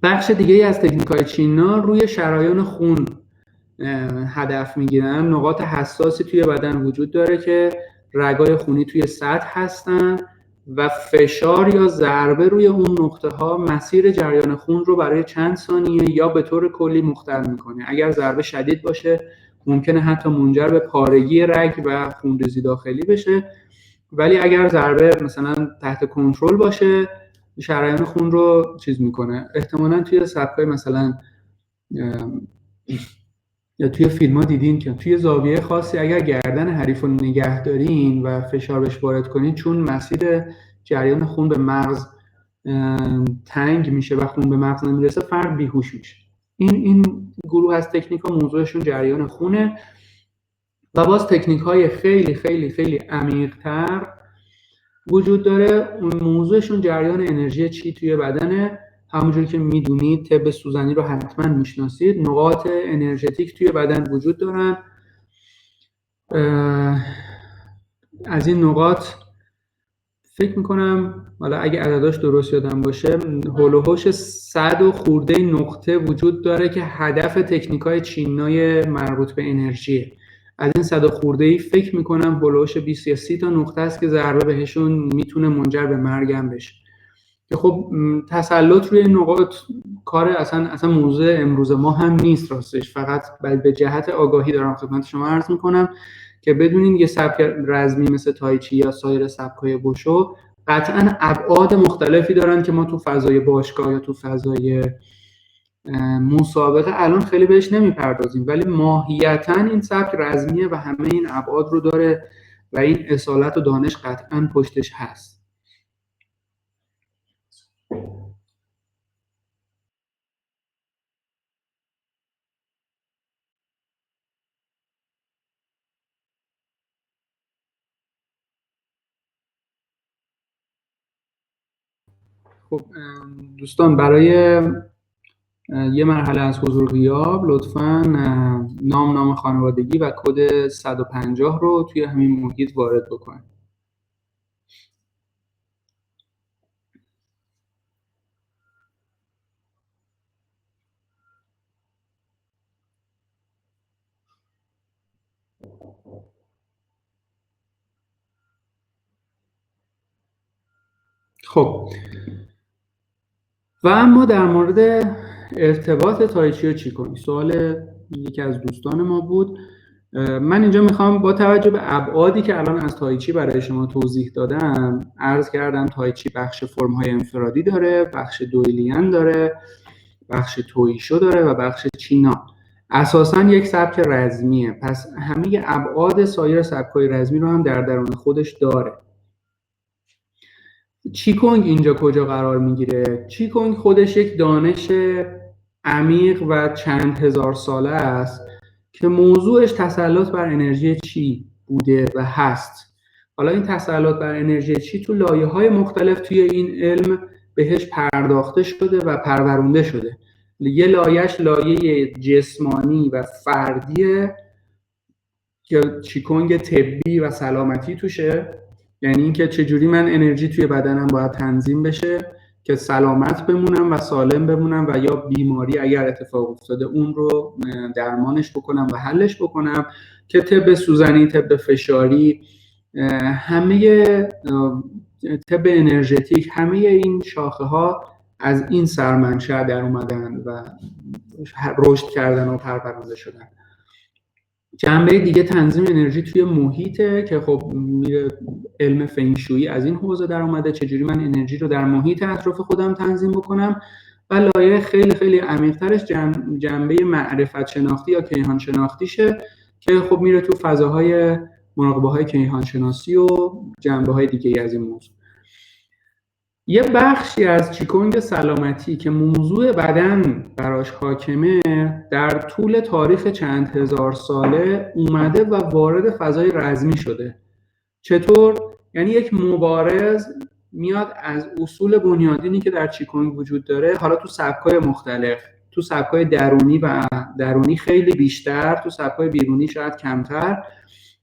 بخش دیگه از تکنیک‌های چینا روی شرایان خون هدف میگیرن. نقاط حساسی توی بدن وجود داره که رگای خونی توی سطح هستن و فشار یا ضربه روی اون نقطه ها مسیر جریان خون رو برای چند ثانیه یا به طور کلی مختل میکنه. اگر ضربه شدید باشه ممکنه حتی منجر به پارگی رگ و خونریزی داخلی بشه، ولی اگر ضربه مثلا تحت کنترل باشه شریان خون رو چیز میکنه. احتمالاً توی سبکای مثلا یا توی فیلم ها دیدین که توی زاویه خاصی اگر گردن حریف رو نگه دارین و فشار بهش وارد کنین، چون مسیر جریان خون به مغز تنگ میشه و خون به مغز نمیرسه، فرد بیهوش میشه. این گروه از تکنیک ها موضوعشون جریان خونه. و باز تکنیک های خیلی خیلی خیلی عمیق تر وجود داره. اون موضوعشون جریان انرژی چی توی بدنه. همونجوری که میدونید طب سوزنی رو حتما میشناسید، نقاط انرژتیک توی بدن وجود دارن. از این نقاط فکر میکنم حالا اگه عدداش درست یادم باشه هول و هوش 100 و خورده نقطه وجود داره که هدف تکنیکای چینای مربوط به انرژیه. از این 100 و خورده ای فکر میکنم هول و هوش 20 یا 30 تا نقطه است که ضربه بهشون میتونه منجر به مرگ هم بشه. که خب تسلط روی این نقاط کار اصلا موضوع امروز ما هم نیست راستش، فقط به جهت آگاهی دارم خدمت شما عرض میکنم که بدونین یه سبک رزمی مثل تایچی یا سایر سبک‌های بوشو قطعاً ابعاد مختلفی دارن که ما تو فضای باشگاه یا تو فضای مسابقه الان خیلی بهش نمیپردازیم، ولی ماهیتاً این سبک رزمیه و همه این ابعاد رو داره و این اصالت و دانش قطعاً پشتش هست. خب دوستان، برای یه مرحله از حضور غیاب لطفاً نام خانوادگی و کد 150 رو توی همین محیط وارد بکنید. خب و اما در مورد ارتباط تایچی و چیکونگ سوال یکی از دوستان ما بود. من اینجا میخوام با توجه به ابعادی که الان از تایچی برای شما توضیح دادم عرض کردم تایچی بخش فرم‌های انفرادی داره، بخش دویلیان داره، بخش تویشو داره و بخش چینا. اساساً یک سبک رزمیه، پس همه ابعاد سایر سبک‌های رزمی رو هم در درون خودش داره. چیکونگ اینجا کجا قرار میگیره؟ چیکونگ خودش یک دانش عمیق و چند هزار ساله است که موضوعش تسلط بر انرژی چی بوده و هست. حالا این تسلط بر انرژی چی تو لایه‌های مختلف توی این علم بهش پرداخته شده و پرورونده شده. یه لایه‌اش لایه جسمانی و فردیه که چیکونگ طبی و سلامتی توشه، یعنی اینکه چجوری من انرژی توی بدنم باید تنظیم بشه که سلامت بمونم و سالم بمونم و یا بیماری اگر اتفاق افتاده اون رو درمانش بکنم و حلش بکنم. که طب سوزنی، طب فشاری، همه طب انرژتیک، همه این شاخه ها از این سرمنشأ در اومدن و رشد کردن و پرورونده شدن. جنبه دیگه تنظیم انرژی توی محیطه که خب علم فنگشویی از این حوزه در اومده، چجوری من انرژی رو در محیط اطراف خودم تنظیم بکنم. و لایه خیلی خیلی عمیق‌ترش جنبه معرفت شناختی یا کیهان شناختیشه که خب میره تو فضاهای مراقبه‌های کیهان شناسی و جنبه‌های دیگه از این موضوع. یه بخشی از چیکونگ سلامتی که موضوع بدن براش حاکمه در طول تاریخ چند هزار ساله اومده و وارد فضای رزمی شده. چطور؟ یعنی یک مبارز میاد از اصول بنیادینی که در چیکونگ وجود داره، حالا تو سبک‌های مختلف، تو سبکای درونی خیلی بیشتر، تو سبکای بیرونی شاید کمتر،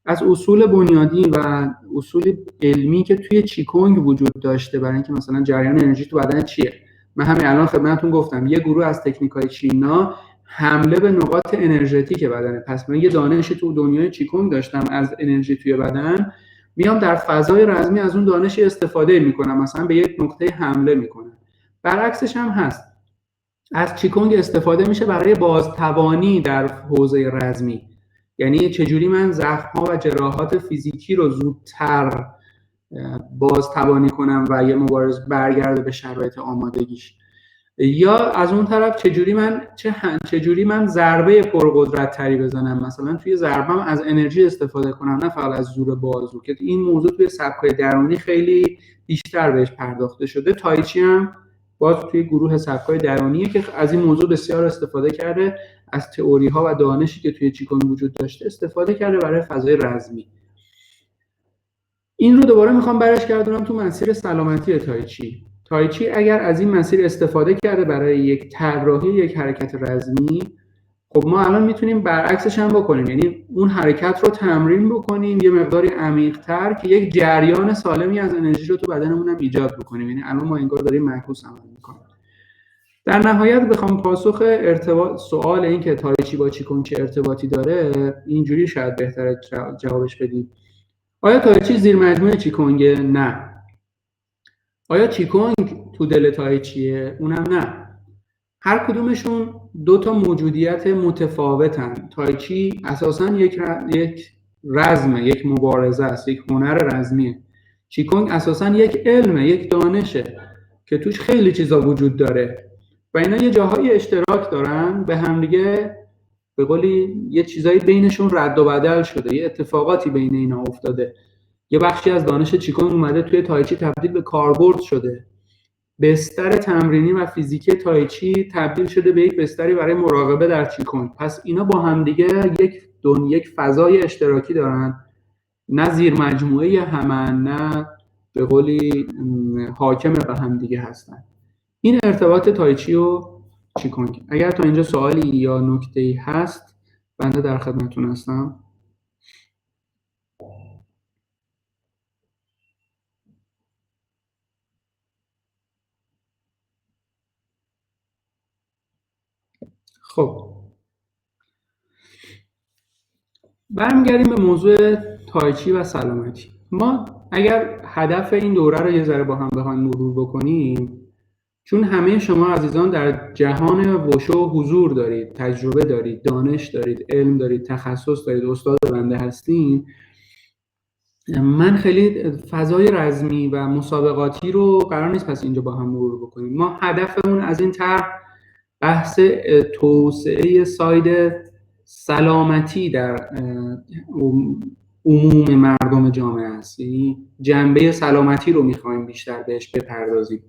از اصول بنیادی و اصول علمی که توی چیکونگ وجود داشته برای اینکه مثلا جریان انرژی تو بدن چیه. من همین الان خدمتتون گفتم یه گروه از تکنیک‌های چینا حمله به نقاط انرژتیک بدنه. پس من یه دانشی تو دنیای چیکونگ داشتم از انرژی توی بدن، میام در فضای رزمی از اون دانشی استفاده میکنم، مثلا به یک نقطه حمله میکنم. برعکسش هم هست، از چیکونگ استفاده میشه برای بازتوانی در حوزه رزمی. یعنی چجوری من زخم‌ها و جراحات فیزیکی رو زودتر بازتوانی کنم و یه مبارز برگرده به شرایط آمادگیش. یا از اون طرف چجوری من ضربه پرقدرت تری بزنم، مثلا توی ضربم از انرژی استفاده کنم نه فقط از زور بازو، که این موضوع توی سبکای درونی خیلی بیشتر بهش پرداخته شده. تایچی هم باز توی گروه سبکای درونیه که از این موضوع بسیار استفاده کرده، از تئوری ها و دانشی که توی چیکونگ وجود داشته استفاده کرده برای فضای رزمی. این رو دوباره میخوام برش گردونم تو مسیر سلامتی تایچی اگر از این مسیر استفاده کرده برای یک طراحی یک حرکت رزمی، خب ما الان میتونیم برعکسش هم بکنیم، یعنی اون حرکت رو تمرین بکنیم یه مقداری عمیق‌تر که یک جریان سالمی از انرژی رو تو بدنمون هم ایجاد بکنیم. یعنی الان ما انگار داریم معکوس عمل میکنیم. در نهایت بخوام پاسخ سوال این که تایچی با چیکونگ چه ارتباطی داره، اینجوری شاید بهتره جوابش بدیم. آیا تایچی زیر مجموعه چیکونگه؟ نه. آیا چیکونگ تو دل تایچیه؟ اونم نه. هر کدومشون دو تا موجودیت متفاوتن. تایچی اساساً یک رزمه، یک مبارزه است، یک هنر رزمیه. چیکونگ اساساً یک علمه، یک دانشه که توش خیلی چیزا وجود داره و اینا یه جاهای اشتراک دارن، به همدیگه به قولی یه چیزایی بینشون رد و بدل شده، یه اتفاقاتی بین اینا افتاده. یه بخشی از دانش چیکونگ اومده توی تایچی تبدیل به کاربرد شده. بستر تمرینی و فیزیکی تایچی تبدیل شده به یک بستری برای مراقبه در چیکونگ. پس اینا با همدیگه یک فضای اشتراکی دارن، نه زیر مجموعه همن، نه به قولی حاکم به همدیگه هستن. این ارتباط تایچی و چیکونگ. اگر تا اینجا سوالی یا نکته‌ای هست بنده در خدمتتون هستم. خب برمیگردیم به موضوع تایچی و سلامتی. ما اگر هدف این دوره رو یه ذره با هم بخوایم مرور بکنیم، چون همه شما عزیزان در جهان وشو حضور دارید، تجربه دارید، دانش دارید، علم دارید، تخصص دارید، استاد بنده هستین، من خیلی فضای رزمی و مسابقاتی رو قرار نیست پس اینجا با هم مرور بکنیم. ما هدفمون از این طرح بحث توسعه ساید سلامتی در عموم مردم جامعه است. یعنی جنبه سلامتی رو میخوایم بیشتر بهش بپردازیم.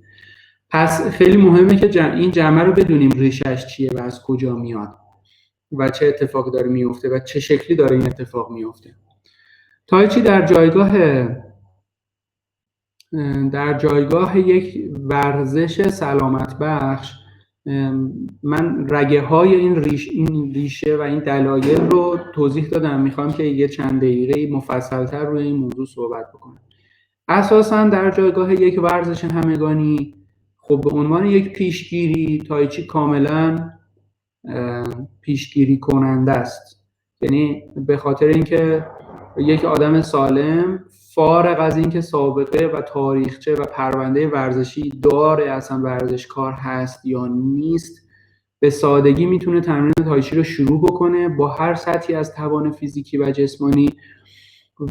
پس خیلی مهمه که این جنبه رو بدونیم ریشش چیه و از کجا میاد و چه اتفاقی داره میفته و چه شکلی داره این اتفاق میفته. تایچی در جایگاه یک ورزش سلامت بخش، من رگه های این ریشه و این دلایل رو توضیح دادم. میخوام که یه چند دقیقه مفصل‌تر روی این موضوع صحبت بکنم. اساساً در جایگاه یک ورزش همگانی، خب به عنوان یک پیشگیری، تایچی کاملاً پیشگیری کننده است. یعنی به خاطر اینکه یک آدم سالم فارغ از اینکه سابقه و تاریخچه و پرونده ورزشی داره، اصلا ورزشکار هست یا نیست، به سادگی میتونه تمرین تایچی رو شروع بکنه با هر سطحی از توان فیزیکی و جسمانی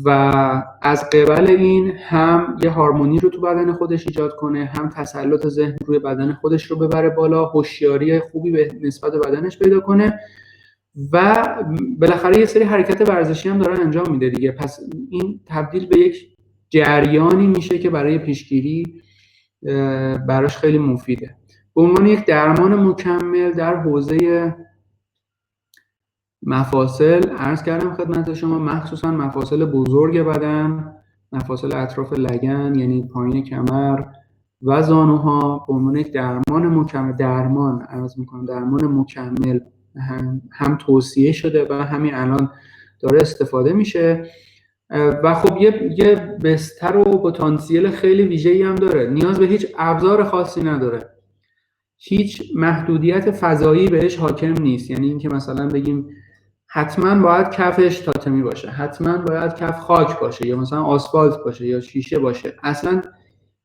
و از قبل این هم یه هارمونی رو تو بدن خودش ایجاد کنه، هم تسلط ذهن روی بدن خودش رو ببره بالا، هوشیاری خوبی به نسبت بدنش پیدا کنه و بالاخره یه سری حرکت ورزشی هم داره انجام میده دیگه. پس این تبدیل به یک جریانی میشه که برای پیشگیری براش خیلی مفیده. به عنوان یک درمان مکمل در حوزه مفاصل عرض کردم خدمت شما، مخصوصا مفاصل بزرگ بدن، مفاصل اطراف لگن یعنی پایین کمر، و زانوها به عنوان یک درمان مکمل هم توصیه شده و همین الان داره استفاده میشه و خب یه بستر و پتانسیل خیلی ویژه‌ای هم داره، نیاز به هیچ ابزار خاصی نداره، هیچ محدودیت فضایی بهش حاکم نیست. یعنی اینکه مثلا بگیم حتما باید کفش تاتمی باشه، حتما باید کف خاک باشه، یا مثلا آسفالت باشه یا شیشه باشه، اصلا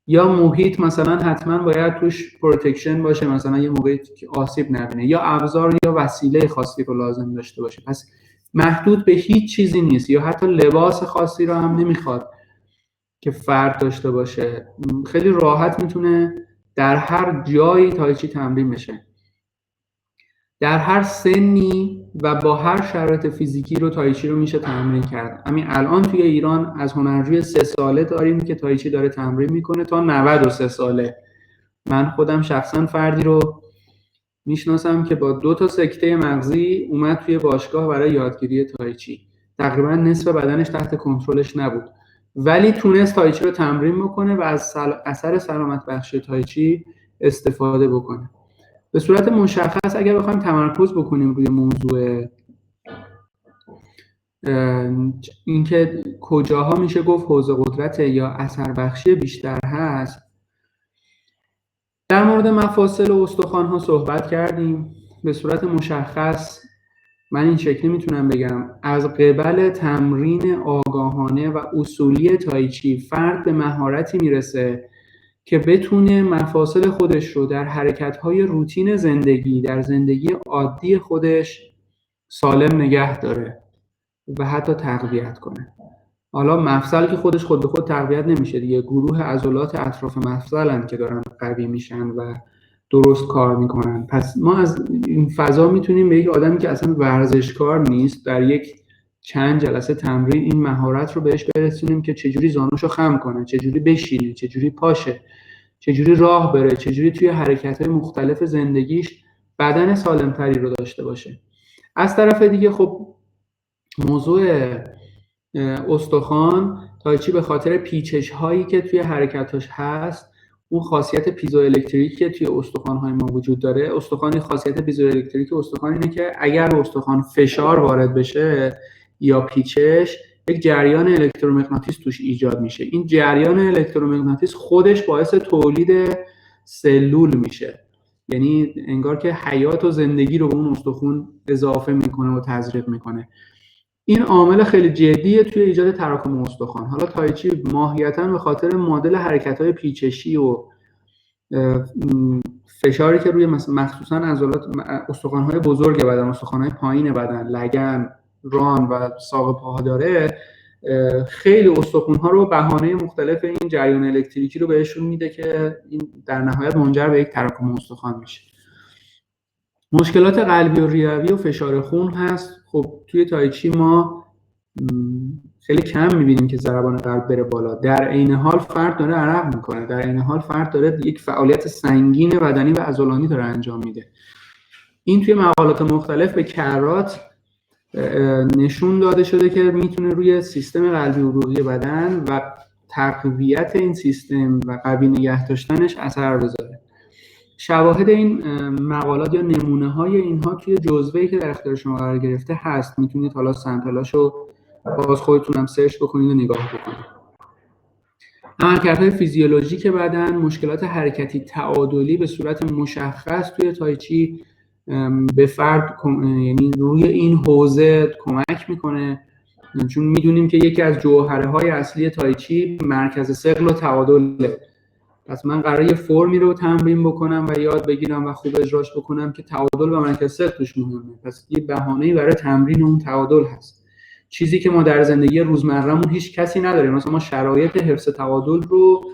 یا محیط مثلا حتما باید توش پروتکشن باشه، مثلا یه موقعی که آسیب نبینه، یا ابزار یا وسیله خاصی رو لازم داشته باشه. پس محدود به هیچ چیزی نیست، یا حتی لباس خاصی رو هم نمیخواد که فرد داشته باشه. خیلی راحت میتونه در هر جایی تایچی تمرین بشه، در هر سنی و با هر شرایط فیزیکی رو تایچی رو میشه تمرین کرد. همین الان توی ایران از هنرجوی 3 ساله داریم که تایچی داره تمرین میکنه تا 93 ساله. من خودم شخصا فردی رو میشناسم که با 2 تا سکته مغزی اومد توی باشگاه برای یادگیری تایچی. تقریبا نصف بدنش تحت کنترلش نبود، ولی تونست تایچی رو تمرین بکنه و از اثر سلامت بخش تایچی استفاده بکنه. به صورت مشخص اگر بخوایم تمرکز بکنیم روی موضوع اینکه کجاها میشه گفت حوزه قدرت یا اثر بخشی بیشتر هست، در مورد مفاصل و استخوان‌ها صحبت کردیم. به صورت مشخص من این شکلی میتونم بگم از قبل تمرین آگاهانه و اصولی تایچی فرد به مهارتی میرسه که بتونه مفاصل خودش رو در حرکت‌های روتین زندگی، در زندگی عادی خودش سالم نگه داره و حتی تقویت کنه. حالا مفصل که خودش خود به خود تقویت نمیشه دیگه، گروه عضلات اطراف مفصلن که دارن قوی میشن و درست کار میکنن. پس ما از این فضا میتونیم به یک آدمی که اصلا ورزشکار نیست در یک چند جلسه تمرین این مهارت رو بهش برسونیم که چجوری زانوشو خم کنه، چجوری بشینه، چجوری پاشه، چجوری راه بره، چجوری توی حرکت‌های مختلف زندگیش بدن سالمتری رو داشته باشه. از طرف دیگه خب موضوع استخوان تایچی به خاطر پیچش هایی که توی حرکتاش هست، اون خاصیت پیزوالکتریکی که توی استخوان‌های ما وجود داره. استخوانی خاصیت پیزوالکتریک استخوان اینه که اگر به استخوان فشار وارد بشه یا پیچش، یک جریان الکترومغناطیس توش ایجاد میشه. این جریان الکترومغناطیس خودش باعث تولید سلول میشه، یعنی انگار که حیات و زندگی رو به اون استخوان اضافه میکنه و تزریق میکنه. این عامل خیلی جدیه توی ایجاد تراکم استخوان. حالا تایچی ماهیتاً به خاطر مدل حرکت‌های پیچشی و فشاری که روی مخصوصاً عضلات استخوان‌های بزرگ بدن، استخوان‌های پایین بدن، لگن، ران و ساق پاها داره، خیلی استخوان‌ها رو بهانه مختلف این جریان الکتریکی رو بهشون میده که این در نهایت منجر به یک تراکم استخوان میشه. مشکلات قلبی و ریوی و فشار خون هست. خب توی تایچی ما خیلی کم میبینیم که ضربان قلب بره بالا، در عین حال فرد داره عرق میکنه، در عین حال فرد داره یک فعالیت سنگین بدنی و عضلانی داره انجام میده. این توی مقالات مختلف به کرات نشون داده شده که میتونه روی سیستم قلبی و عروقی بدن و تقویت این سیستم و قوی نگه داشتنش اثر بذاره. شواهد این مقالات یا نمونه های اینها توی جزوه‌ای که در اختیار شما قرار گرفته هست، میتونید حالا سمپلاشو باز خودتونم سرچ بکنید و نگاه بکنید. عملکردهای فیزیولوژیک بدن، مشکلات حرکتی تعادلی به صورت مشخص توی تایچی به فرد یعنی روی این حوزه کمک میکنه، چون میدونیم که یکی از جوهرهای اصلی تایچی مرکز ثقل و تعادله. پس من قراره یه فرمی رو تمرین بکنم و یاد بگیرم و خوب اجراش بکنم که تعادل و مرکز ثقل توش مهمه. پس یه بهانه‌ای برای تمرین اون تعادل هست، چیزی که ما در زندگی روزمره‌مون هیچ کسی نداره. مثلا ما شرایط حفظ تعادل رو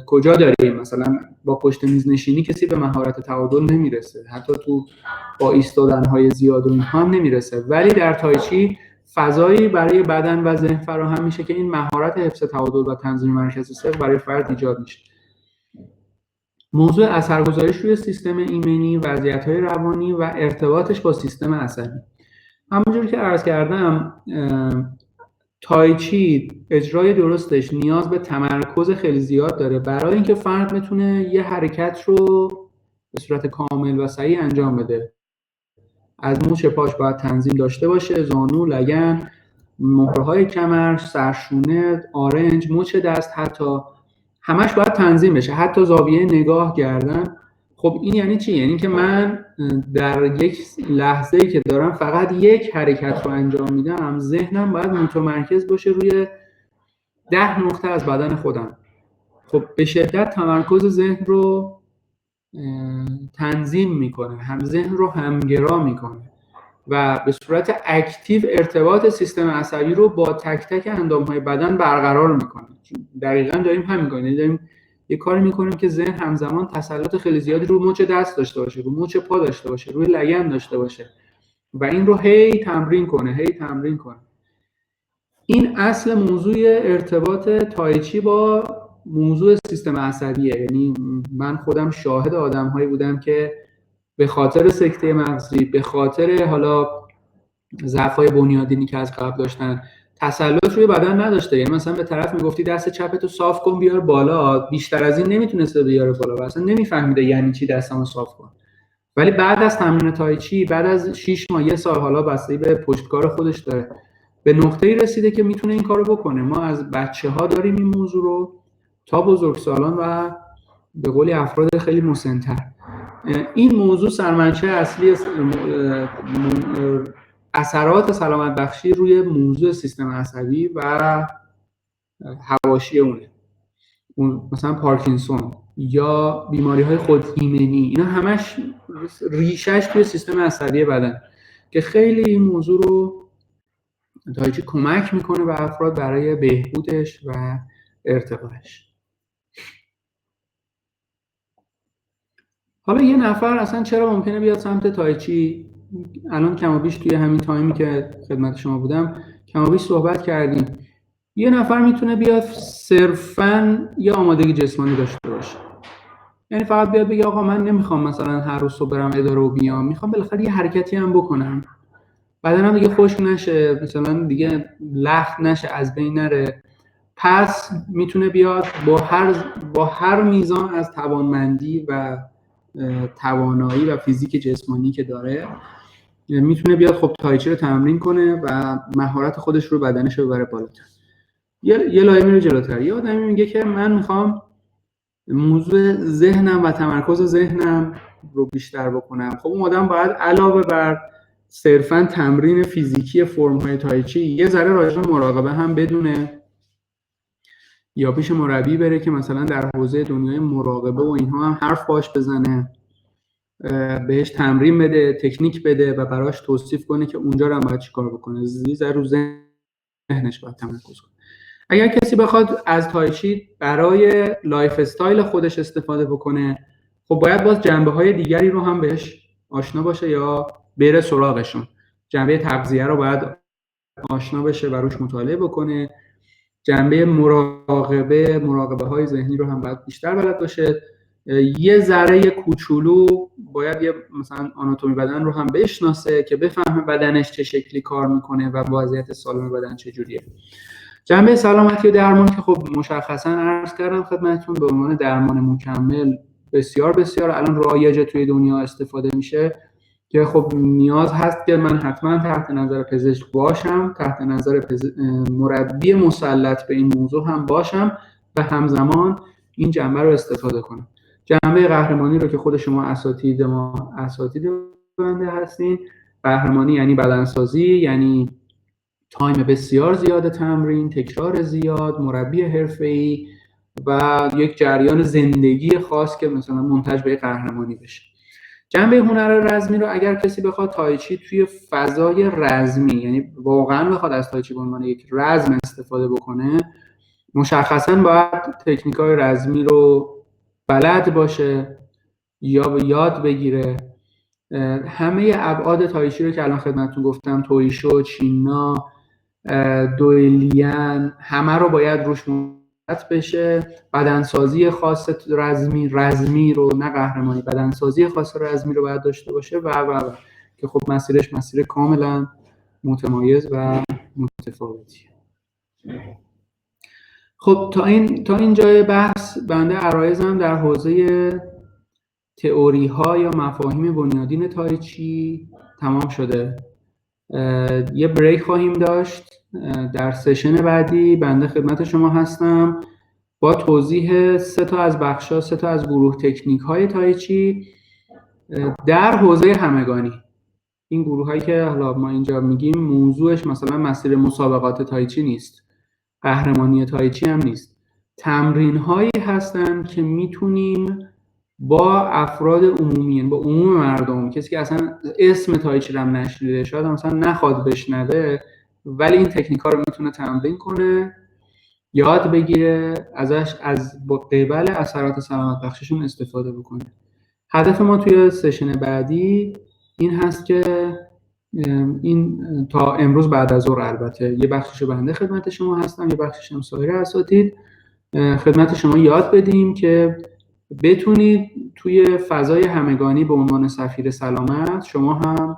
کجا داریم؟ مثلا با پشت میز نشینی کسی به مهارت تعادل نمیرسه، حتی تو با ایستادن‌های زیاد و اینها هم نمیرسه، ولی در تایچی فضایی برای بدن و ذهن فراهم میشه که این مهارت حفظ تعادل و تنظیم مرکز ثقل برای فرد ایجاد میشه. موضوع اثرگذاریش روی سیستم ایمنی، وضعیت‌های روانی و ارتباطش با سیستم عصبی. همونجور که عرض کردم تایچی اجرای درستش نیاز به تمرکز خیلی زیاد داره برای اینکه فرد بتونه یه حرکت رو به صورت کامل و صحیح انجام بده. از مچ پاش باید تنظیم داشته باشه، زانو، لگن، مهره‌های کمر، سرشونه، آرنج، مچ دست، حتی همش باید تنظیم بشه، حتی زاویه نگاه، گردن. خب این یعنی چی؟ یعنی که من در یک لحظه‌ای که دارم فقط یک حرکت رو انجام میدم، ذهنم باید متمرکز باشه روی 10 نقطه از بدن خودم. خب به شدت تمرکز ذهن رو تنظیم میکنه، هم ذهن رو همگرا میکنه و به صورت اکتیو ارتباط سیستم عصبی رو با تک تک اندام‌های بدن برقرار میکنه. دقیقاً داریم همین کاریم، داریم یه کاری میکنیم که ذهن همزمان تسلط خیلی زیادی رو مچ دست داشته باشه، رو مچ پا داشته باشه، روی لگن داشته باشه و این رو هی تمرین کنه. این اصل موضوع ارتباط تایچی با موضوع سیستم عصبیه. یعنی من خودم شاهد آدم‌هایی بودم که به خاطر سکته مغزی، به خاطر حالا ضعف‌های بنیادینی که از قبل داشتن، تسلط روی بدن نداشته. یعنی مثلا به طرف میگفتی دست چپتو صاف کن بیار بالا، بیشتر از این نمیتونسته بیاره بالا و اصلا نمیفهمیده یعنی چی دستمو صاف کن. ولی بعد از تمرین تایچی، بعد از 6 ماه، یه سال، حالا بستگی به پشتکار خودش داره، به نقطه‌ای رسیده که میتونه این کارو بکنه. ما از بچه‌ها داریم این موضوع رو تا بزرگسالان و به قولی افراد خیلی مسن‌تر. این موضوع سرمنشه اصلی اثرات سلامت بخشی روی موضوع سیستم عصبی و حواشی اونه. مثلا پارکینسون یا بیماری‌های خودایمنی، اینا همش ریشهش توی سیستم عصبی بدن که خیلی این موضوع رو تایچی کمک میکنه به افراد برای بهبودش و ارتقاش. حالا یه نفر اصلا چرا ممکنه بیاد سمت تایچی؟ الان کم و بیش توی همین تایمی که خدمت شما بودم کم و بیش صحبت کردیم. یه نفر میتونه بیاد صرفاً یه آمادگی جسمانی داشته باشه، یعنی فقط بیاد بگه آقا من نمیخوام مثلا هر روز صبح برم اداره و بیام، میخوام بالاخره یه حرکتی هم بکنم، بدنم دیگه خشک نشه، مثلا دیگه لخت نشه، از بین نره. پس میتونه بیاد با هر میزان از توانمندی و توانایی و فیزیک جسمانی که داره میتونه بیاد خب تایچی رو تمرین کنه و مهارت خودش رو بدنش رو ببره بالاتر. یه لایه میره جلوتر، یه آدمی میگه که من میخوام موضوع ذهنم و تمرکز ذهنم رو بیشتر بکنم. خب اون آدم باید علاوه بر صرفاً تمرین فیزیکی فرم‌های تایچی یه ذره راجع به مراقبه هم بدونه، یا پیش مربی بره که مثلا در حوزه دنیای مراقبه و اینها هم حرف باش بزنه، بهش تمرین بده، تکنیک بده و براش توصیف کنه که اونجا رو هم باید چیکار بکنه، ذره رو ذهنش باید تمرکز کنه. اگر کسی بخواد از تایچی برای لایف استایل خودش استفاده بکنه، خب باید باز جنبه‌های دیگری رو هم بهش آشنا باشه یا بره سراغشون. جنبه تغذیه رو باید آشنا بشه و روش مطالعه بکنه. جنبه مراقبه‌های ذهنی رو هم باید بیشتر بلد باشه. یه ذره کوچولو باید یه مثلا آناتومی بدن رو هم بشناسه که بفهمه بدنش چه شکلی کار میکنه و وضعیت سالم بدن چجوریه. جنبه سلامتی و درمان که خب مشخصا عرض کردم خدمتتون، به عنوان درمان مکمل بسیار بسیار الان رایجه توی دنیا استفاده میشه که خب نیاز هست که من حتما تحت نظر پزشک باشم، تحت نظر مربی مسلط به این موضوع هم باشم و همزمان این جنبه رو استفاده کنم. جنبه قهرمانی رو که خود شما اساتید بنده هستین، قهرمانی یعنی بدنسازی، یعنی تایم بسیار زیاد تمرین، تکرار زیاد، مربی حرفه‌ای و یک جریان زندگی خاص که مثلا منتج به قهرمانی بشه. جنبه هنر رزمی رو اگر کسی بخواد تایچی توی فضای رزمی، یعنی واقعا بخواد از تایچی به عنوان یک رزم استفاده بکنه، مشخصا باید تکنیک‌های رزمی رو بلد باشه یا به یاد بگیره. همه ابعاد تایچی رو که الان خدمتتون گفتم، تویشو، چینا، دوئلیان، همه رو باید روش مدت بشه. بدنسازی خاص رزمی رو، نه قهرمانی، بدنسازی خاص رزمی رو باید داشته باشه و که خب مسیر کاملا متمایز و متفاوتیه. خب تا این جای بحث بنده عرایزم در حوزه تئوری ها یا مفاهیم بنیادین تایچی تمام شده. یه بریک خواهیم داشت. در سشن بعدی بنده خدمت شما هستم با توضیح 3 تا از بخشا، 3 تا از گروه تکنیک های تایچی در حوزه همگانی. این گروه هایی که حالا ما اینجا میگیم موضوعش مثلا مسیر مسابقات تایچی نیست، قهرمانی تایچی هم نیست. تمرین هایی هستن که میتونیم با افراد عمومی، با عموم مردم، کسی که اصلا اسم تایچی رو هم نشنیده، شاید مثلا نخواد بشنوه، ولی این تکنیک ها رو میتونه تمرین کنه، یاد بگیره، ازش از با قبل اثرات سلامت بخششون استفاده بکنه. هدف ما توی سشن بعدی این هست که این تا امروز بعد از ظهر، البته یه بخشش بنده خدمت شما هستم، یه بخشش هم سایر اساتید خدمت شما یاد بدیم که بتونید توی فضای همگانی به عنوان سفیر سلامت شما هم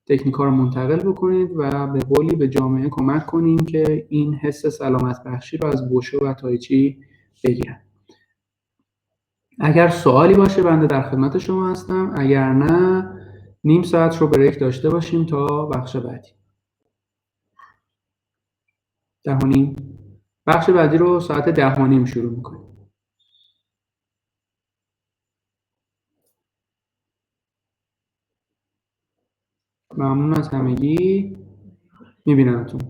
تکنیک‌ها رو منتقل بکنید و به قولی به جامعه کمک کنین که این حس سلامت بخشی رو از بوشو و تایچی بگیرن. اگر سوالی باشه بنده در خدمت شما هستم، اگر نه نیم ساعت رو بریک داشته باشیم تا بخش بعدی. 10:30. بخش بعدی رو ساعت 10:30 شروع میکنیم. ممنون از همگی. میبینمتون.